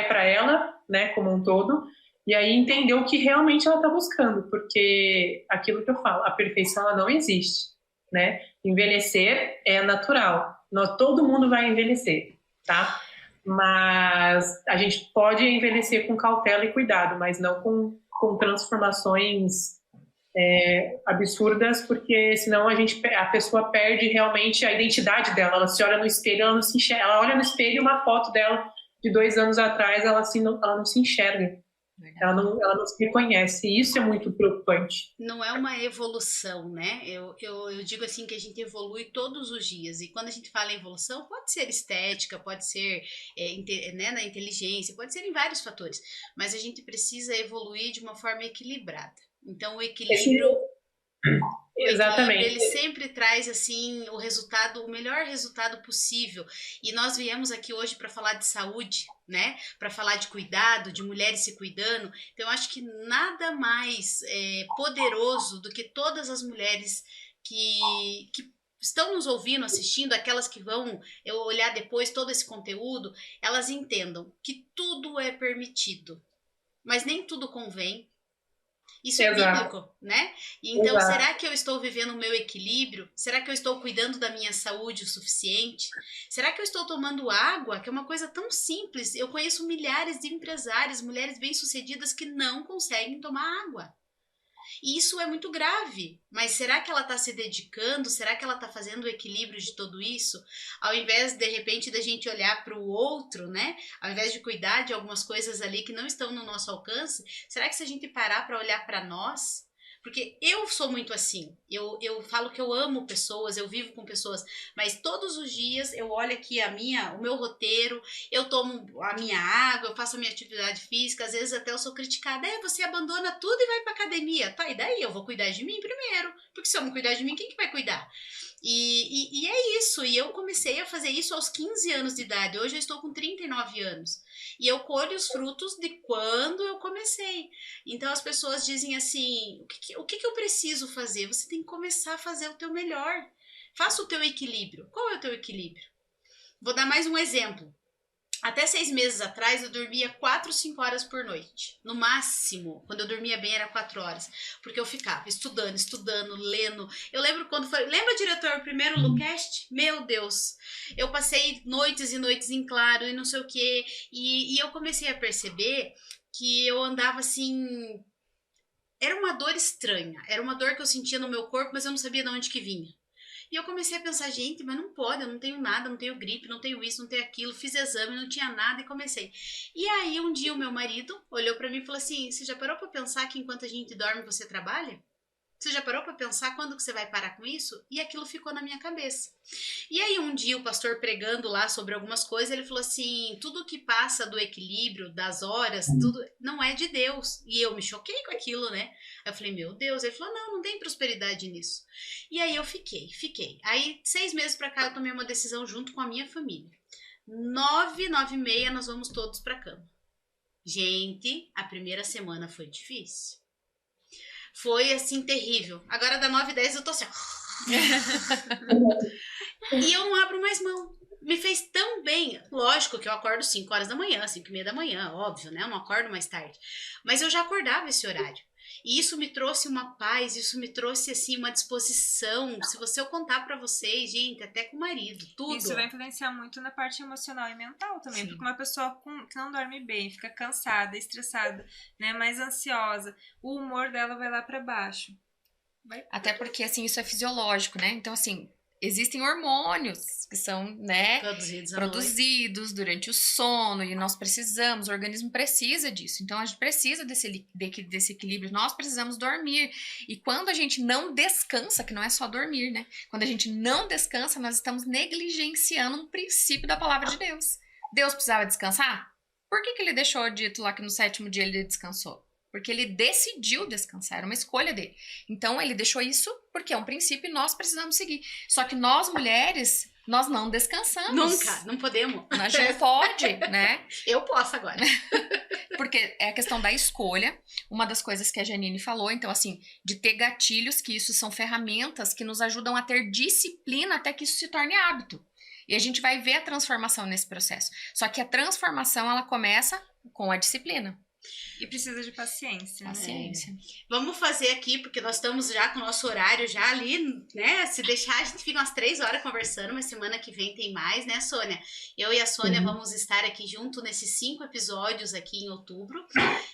E: para ela, né, como um todo, e aí entender o que realmente ela está buscando, porque aquilo que eu falo, a perfeição ela não existe, né? Envelhecer é natural, todo mundo vai envelhecer, tá? Mas a gente pode envelhecer com cautela e cuidado, mas não com transformações absurdas, porque senão a pessoa perde realmente a identidade dela. Ela se olha no espelho, ela não se enxerga. Ela olha no espelho uma foto dela de 2 anos atrás, ela não se enxerga. Ela não se reconhece. E isso é muito preocupante.
A: Não é uma evolução, né? Eu digo assim que a gente evolui todos os dias. E quando a gente fala em evolução, pode ser estética, pode ser né, na inteligência, pode ser em vários fatores. Mas a gente precisa evoluir de uma forma equilibrada. Então, o equilíbrio,
E: Exatamente.
A: ele sempre traz assim o melhor resultado possível. E nós viemos aqui hoje para falar de saúde, né? Para falar de cuidado, de mulheres se cuidando. Então, eu acho que nada mais poderoso do que todas as mulheres que estão nos ouvindo, assistindo, aquelas que vão olhar depois todo esse conteúdo, elas entendam que tudo é permitido, mas nem tudo convém. Isso é bíblico, né? Então, será que eu estou vivendo o meu equilíbrio? Será que eu estou cuidando da minha saúde o suficiente? Será que eu estou tomando água, que é uma coisa tão simples? Eu conheço milhares de empresárias, mulheres bem-sucedidas que não conseguem tomar água. E isso é muito grave. Mas será que ela está se dedicando? Será que ela está fazendo o equilíbrio de tudo isso? Ao invés, de repente, da gente olhar para o outro, né? Ao invés de cuidar de algumas coisas ali que não estão no nosso alcance, será que se a gente parar para olhar para nós? Porque eu sou muito assim, eu falo que eu amo pessoas, eu vivo com pessoas, mas todos os dias eu olho aqui o meu roteiro, eu tomo a minha água, eu faço a minha atividade física, às vezes até eu sou criticada, você abandona tudo e vai pra academia, tá, e daí eu vou cuidar de mim primeiro, porque se eu não cuidar de mim, quem que vai cuidar? E é isso, e eu comecei a fazer isso aos 15 anos de idade, hoje eu estou com 39 anos. E eu colho os frutos de quando eu comecei. Então as pessoas dizem assim, o que eu preciso fazer? Você tem que começar a fazer o teu melhor. Faça o teu equilíbrio. Qual é o teu equilíbrio? Vou dar mais um exemplo. Até 6 meses atrás eu dormia 4, 5 horas por noite. No máximo, quando eu dormia bem era 4 horas. Porque eu ficava estudando, lendo. Eu lembro quando foi... Lembra, diretor, o primeiro Lucast? Meu Deus! Eu passei noites e noites em claro e não sei o quê. E eu comecei a perceber que eu andava assim... Era uma dor estranha. Era uma dor que eu sentia no meu corpo, mas eu não sabia de onde que vinha. E eu comecei a pensar, gente, mas não pode, eu não tenho nada, não tenho gripe, não tenho isso, não tenho aquilo, fiz exame, não tinha nada e comecei. E aí um dia o meu marido olhou pra mim e falou assim, você já parou pra pensar que enquanto a gente dorme você trabalha? Você já parou pra pensar quando que você vai parar com isso? E aquilo ficou na minha cabeça. E aí um dia o pastor pregando lá sobre algumas coisas, ele falou assim, tudo que passa do equilíbrio, das horas, tudo não é de Deus. E eu me choquei com aquilo, né? Eu falei, meu Deus. Ele falou, não tem prosperidade nisso. E aí eu fiquei. Aí 6 meses pra cá eu tomei uma decisão junto com a minha família. 9, 9h30 nós vamos todos pra cama. Gente, a primeira semana foi difícil. Foi assim, terrível. Agora da 9h10 eu tô assim, e eu não abro mais mão. Me fez tão bem. Lógico que eu acordo 5 horas da manhã, 5h30 da manhã, óbvio, né? Eu não acordo mais tarde. Mas eu já acordava esse horário. E isso me trouxe uma paz, isso me trouxe, assim, uma disposição. Se eu contar pra vocês, gente, até com o marido, tudo.
C: Isso vai influenciar muito na parte emocional e mental também. Sim. Porque uma pessoa que não dorme bem, fica cansada, estressada, né, mais ansiosa, o humor dela vai lá pra baixo.
D: Até porque, assim, isso é fisiológico, né? Então, assim, existem hormônios que são, né, produzidos durante o sono e nós precisamos, o organismo precisa disso. Então, a gente precisa desse equilíbrio, nós precisamos dormir. E quando a gente não descansa, que não é só dormir, né? Quando a gente não descansa, nós estamos negligenciando um princípio da palavra de Deus. Deus precisava descansar? Por que ele deixou dito lá que no 7º dia ele descansou? Porque ele decidiu descansar, era uma escolha dele. Então, ele deixou isso porque é um princípio e nós precisamos seguir. Só que nós, mulheres, nós não descansamos.
A: Nunca, não podemos.
D: Nós não pode, né?
A: Eu posso agora.
D: Porque é a questão da escolha, uma das coisas que a Janine falou, então, assim, de ter gatilhos, que isso são ferramentas que nos ajudam a ter disciplina até que isso se torne hábito. E a gente vai ver a transformação nesse processo. Só que a transformação, ela começa com a disciplina.
C: E precisa de paciência, né?
D: Paciência.
A: Vamos fazer aqui, porque nós estamos já com o nosso horário já ali, né? Se deixar, a gente fica umas 3 horas conversando, mas semana que vem tem mais, né, Sônia? Eu e a Sônia vamos estar aqui junto nesses 5 episódios aqui em outubro.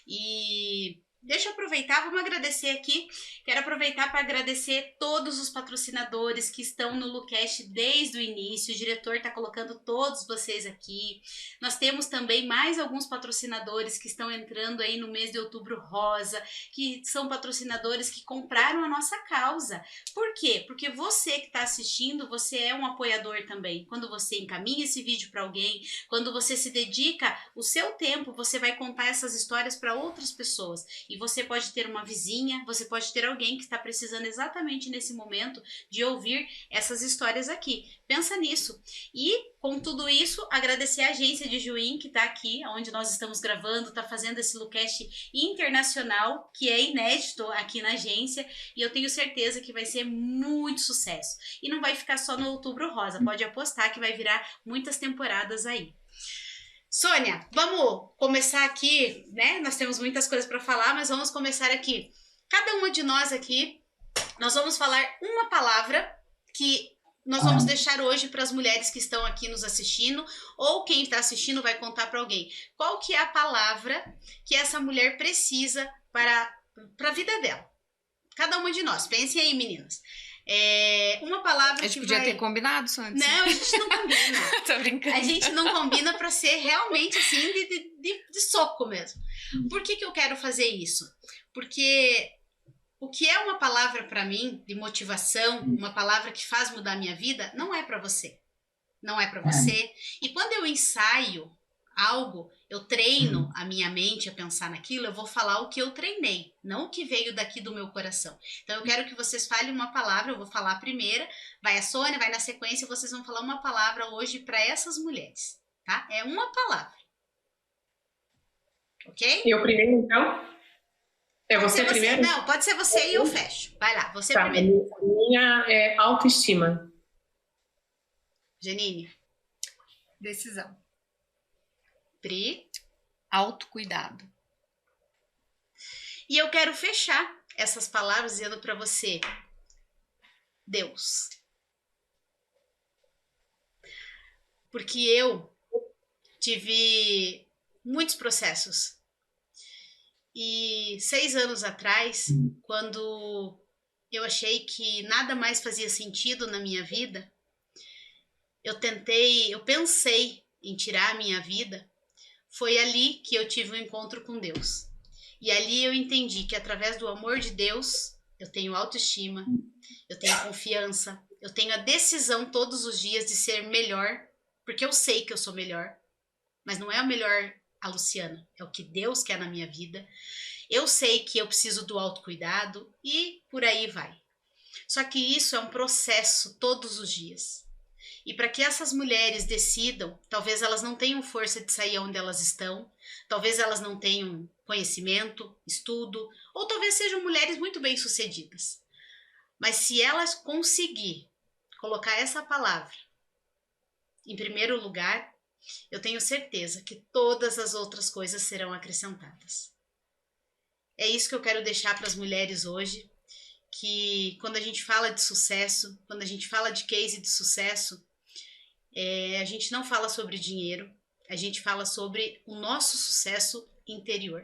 A: E deixa eu aproveitar, vamos agradecer aqui. Quero aproveitar para agradecer todos os patrocinadores que estão no Lucast desde o início. O diretor está colocando todos vocês aqui. Nós temos também mais alguns patrocinadores que estão entrando aí no mês de outubro rosa, que são patrocinadores que compraram a nossa causa. Por quê? Porque você que está assistindo, você é um apoiador também. Quando você encaminha esse vídeo para alguém, quando você se dedica o seu tempo, você vai contar essas histórias para outras pessoas. E você pode ter uma vizinha, você pode ter alguém que está precisando exatamente nesse momento de ouvir essas histórias aqui. Pensa nisso. E, com tudo isso, agradecer a agência de Juim, que está aqui, onde nós estamos gravando, está fazendo esse Lucast internacional, que é inédito aqui na agência, e eu tenho certeza que vai ser muito sucesso. E não vai ficar só no Outubro Rosa, pode apostar que vai virar muitas temporadas aí. Sônia, vamos começar aqui, né? Nós temos muitas coisas para falar, mas vamos começar aqui. Cada uma de nós aqui, nós vamos falar uma palavra que nós vamos deixar hoje para as mulheres que estão aqui nos assistindo, ou quem está assistindo vai contar para alguém. Qual que é a palavra que essa mulher precisa para a vida dela? Cada uma de nós. Pensem aí, meninas. Uma palavra
D: A gente podia ter combinado isso antes.
A: Não, a gente não combina.
D: Tô brincando.
A: A gente não combina para ser realmente assim de soco mesmo. Por que eu quero fazer isso? Porque o que é uma palavra para mim de motivação, uma palavra que faz mudar a minha vida, não é para você. Não é para você. E quando eu ensaio algo, eu treino a minha mente a pensar naquilo, eu vou falar o que eu treinei, não o que veio daqui do meu coração. Então eu quero que vocês falem uma palavra, eu vou falar a primeira, vai a Sônia, vai na sequência, e vocês vão falar uma palavra hoje para essas mulheres, tá? É uma palavra. Ok?
E: Eu primeiro, então? É você primeiro?
A: Não, pode ser você e eu fecho. Vai lá, você primeiro.
E: A minha é autoestima.
A: Janine.
C: Decisão.
A: Pri.
D: Autocuidado.
A: E eu quero fechar essas palavras dizendo para você, Deus. Porque eu tive muitos processos. E 6 anos atrás, quando eu achei que nada mais fazia sentido na minha vida, eu pensei em tirar a minha vida. Foi ali que eu tive um encontro com Deus. E ali eu entendi que através do amor de Deus, eu tenho autoestima, eu tenho confiança, eu tenho a decisão todos os dias de ser melhor, porque eu sei que eu sou melhor, mas não é o melhor a Luciana, é o que Deus quer na minha vida. Eu sei que eu preciso do autocuidado e por aí vai. Só que isso é um processo todos os dias. E para que essas mulheres decidam, talvez elas não tenham força de sair onde elas estão, talvez elas não tenham conhecimento, estudo, ou talvez sejam mulheres muito bem-sucedidas. Mas se elas conseguirem colocar essa palavra em primeiro lugar, eu tenho certeza que todas as outras coisas serão acrescentadas. É isso que eu quero deixar para as mulheres hoje, que quando a gente fala de sucesso, quando a gente fala de case de sucesso, a gente não fala sobre dinheiro, a gente fala sobre o nosso sucesso interior.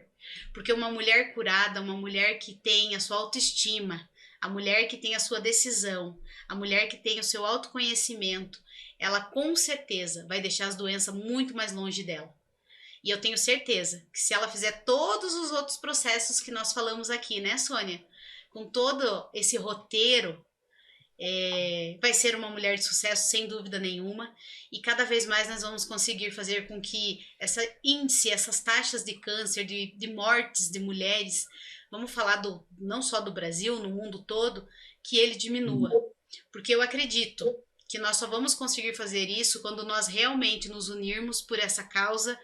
A: Porque uma mulher curada, uma mulher que tem a sua autoestima, a mulher que tem a sua decisão, a mulher que tem o seu autoconhecimento, ela com certeza vai deixar as doenças muito mais longe dela. E eu tenho certeza que se ela fizer todos os outros processos que nós falamos aqui, né, Sônia? Com todo esse roteiro, vai ser uma mulher de sucesso, sem dúvida nenhuma. E cada vez mais nós vamos conseguir fazer com que essa índice, essas taxas de câncer, de mortes de mulheres, vamos falar não só do Brasil, no mundo todo, que ele diminua. Porque eu acredito que nós só vamos conseguir fazer isso quando nós realmente nos unirmos por essa causa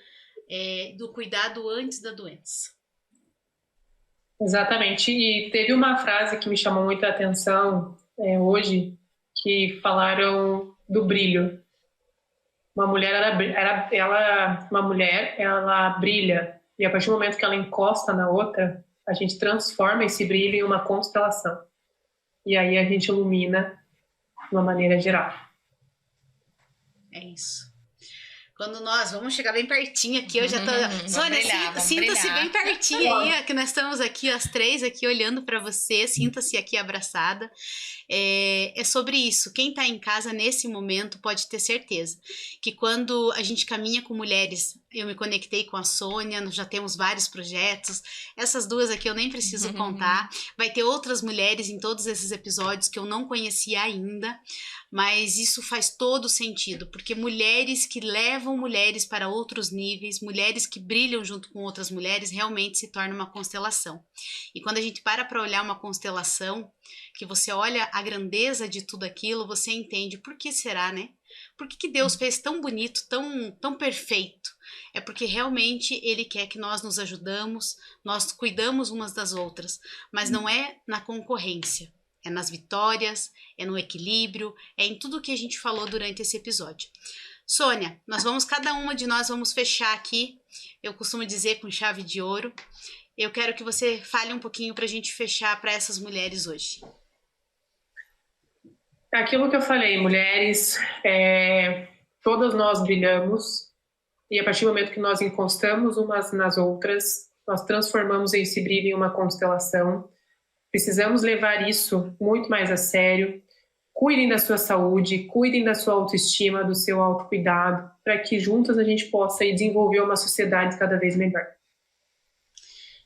A: do cuidado antes da doença.
E: Exatamente. E teve uma frase que me chamou muita atenção hoje, que falaram do brilho. Uma mulher, ela brilha. E a partir do momento que ela encosta na outra, a gente transforma esse brilho em uma constelação. E aí a gente ilumina de uma maneira geral.
A: É isso. Quando nós vamos chegar bem pertinho aqui, eu já tô. Sônia, sinta-se bem pertinho aí, que nós estamos aqui, as três aqui olhando para você, sinta-se aqui abraçada. É sobre isso. Quem tá em casa nesse momento pode ter certeza que quando a gente caminha com mulheres, eu me conectei com a Sônia, nós já temos vários projetos. Essas duas aqui eu nem preciso contar. Vai ter outras mulheres em todos esses episódios que eu não conhecia ainda. Mas isso faz todo sentido, porque mulheres que levam mulheres para outros níveis, mulheres que brilham junto com outras mulheres, realmente se torna uma constelação. E quando a gente para olhar uma constelação, que você olha a grandeza de tudo aquilo, você entende por que será, né? Por que Deus fez tão bonito, tão perfeito? É porque realmente Ele quer que nós nos ajudamos, nós cuidamos umas das outras, mas não é na concorrência. É nas vitórias, é no equilíbrio, é em tudo que a gente falou durante esse episódio. Sônia, cada uma de nós vamos fechar aqui, eu costumo dizer com chave de ouro. Eu quero que você fale um pouquinho para a gente fechar para essas mulheres hoje.
E: Aquilo que eu falei, mulheres, todas nós brilhamos, e a partir do momento que nós encostamos umas nas outras, nós transformamos esse brilho em uma constelação. Precisamos levar isso muito mais a sério. Cuidem da sua saúde, cuidem da sua autoestima, do seu autocuidado, para que juntas a gente possa desenvolver uma sociedade cada vez melhor.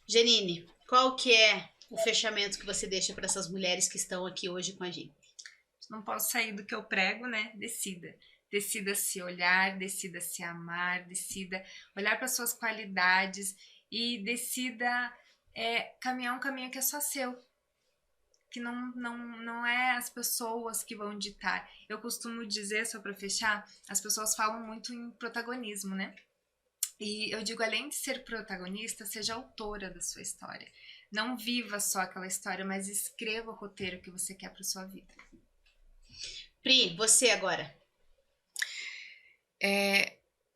A: Janine, qual que é o fechamento que você deixa para essas mulheres que estão aqui hoje com a gente?
C: Não posso sair do que eu prego, né? Decida. Decida se olhar, decida se amar, decida olhar para suas qualidades e decida caminhar um caminho que é só seu. Que não é as pessoas que vão ditar. Eu costumo dizer, só para fechar, as pessoas falam muito em protagonismo, né? E eu digo, além de ser protagonista, seja autora da sua história. Não viva só aquela história, mas escreva o roteiro que você quer para sua vida.
A: Pri, você agora.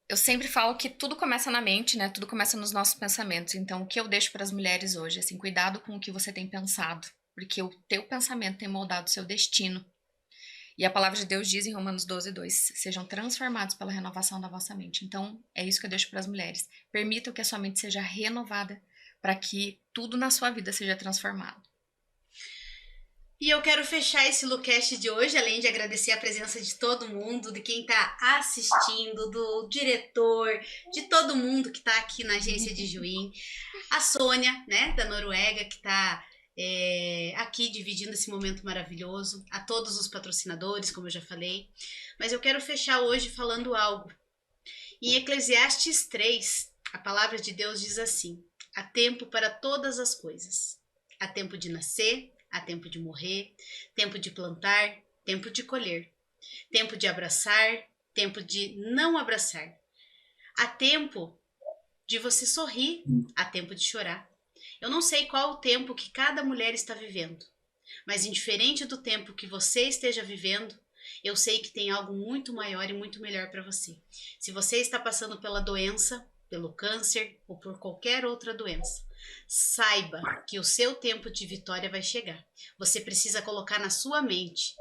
D: Eu sempre falo que tudo começa na mente, né? Tudo começa nos nossos pensamentos. Então, o que eu deixo para as mulheres hoje? Assim, cuidado com o que você tem pensado. Porque o teu pensamento tem moldado o seu destino. E a palavra de Deus diz em Romanos 12:2, sejam transformados pela renovação da vossa mente. Então, é isso que eu deixo para as mulheres. Permitam que a sua mente seja renovada para que tudo na sua vida seja transformado.
A: E eu quero fechar esse Lucast de hoje, além de agradecer a presença de todo mundo, de quem está assistindo, do diretor, de todo mundo que está aqui na agência de Juim. A Sônia, né, da Noruega, que está aqui dividindo esse momento maravilhoso, a todos os patrocinadores, como eu já falei, mas eu quero fechar hoje falando algo. Em Eclesiastes 3, a palavra de Deus diz assim: há tempo para todas as coisas, há tempo de nascer, há tempo de morrer, tempo de plantar, tempo de colher, tempo de abraçar, tempo de não abraçar, há tempo de você sorrir, há tempo de chorar. Eu não sei qual o tempo que cada mulher está vivendo, mas indiferente do tempo que você esteja vivendo, eu sei que tem algo muito maior e muito melhor para você. Se você está passando pela doença, pelo câncer ou por qualquer outra doença, saiba que o seu tempo de vitória vai chegar. Você precisa colocar na sua mente,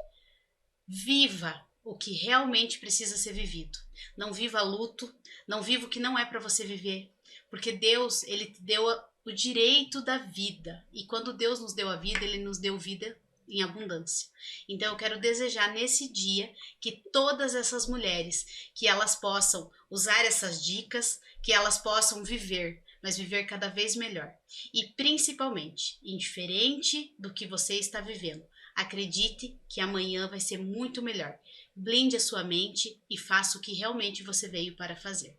A: viva o que realmente precisa ser vivido. Não viva luto, não viva o que não é para você viver, porque Deus, Ele te deu o direito da vida. E quando Deus nos deu a vida, Ele nos deu vida em abundância. Então eu quero desejar nesse dia que todas essas mulheres, que elas possam usar essas dicas, que elas possam viver, mas viver cada vez melhor. E principalmente, indiferente do que você está vivendo, acredite que amanhã vai ser muito melhor. Blinde a sua mente e faça o que realmente você veio para fazer.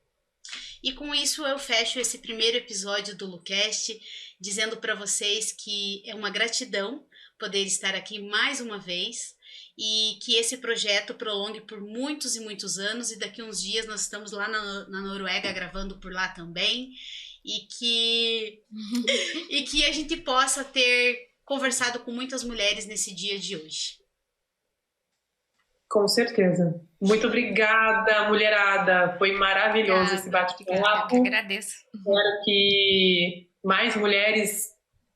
A: E com isso eu fecho esse primeiro episódio do Lucast, dizendo para vocês que é uma gratidão poder estar aqui mais uma vez e que esse projeto prolongue por muitos e muitos anos, e daqui uns dias nós estamos lá na Noruega gravando por lá também, e que a gente possa ter conversado com muitas mulheres nesse dia de hoje.
E: Com certeza. Muito obrigada, mulherada. Foi maravilhoso esse
D: Eu que
E: bate-papo.
D: agradeço.
E: Espero que mais mulheres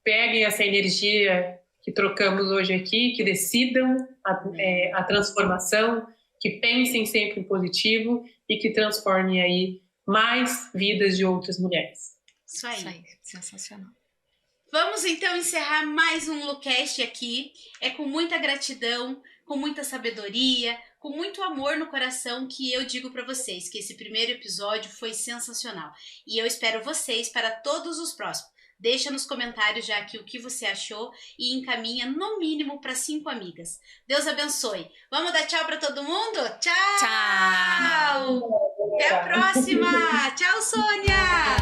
E: peguem essa energia que trocamos hoje aqui, que decidam a transformação, que pensem sempre em positivo e que transformem aí mais vidas de outras mulheres.
A: Isso aí.
D: Isso aí, sensacional.
A: Vamos então encerrar mais um Lucast aqui. É com muita gratidão, com muita sabedoria, com muito amor no coração que eu digo para vocês que esse primeiro episódio foi sensacional. E eu espero vocês para todos os próximos. Deixa nos comentários já aqui o que você achou e encaminha no mínimo para 5 amigas. Deus abençoe. Vamos dar tchau para todo mundo? Tchau!
D: Tchau!
A: Até a próxima! Tchau, Sônia!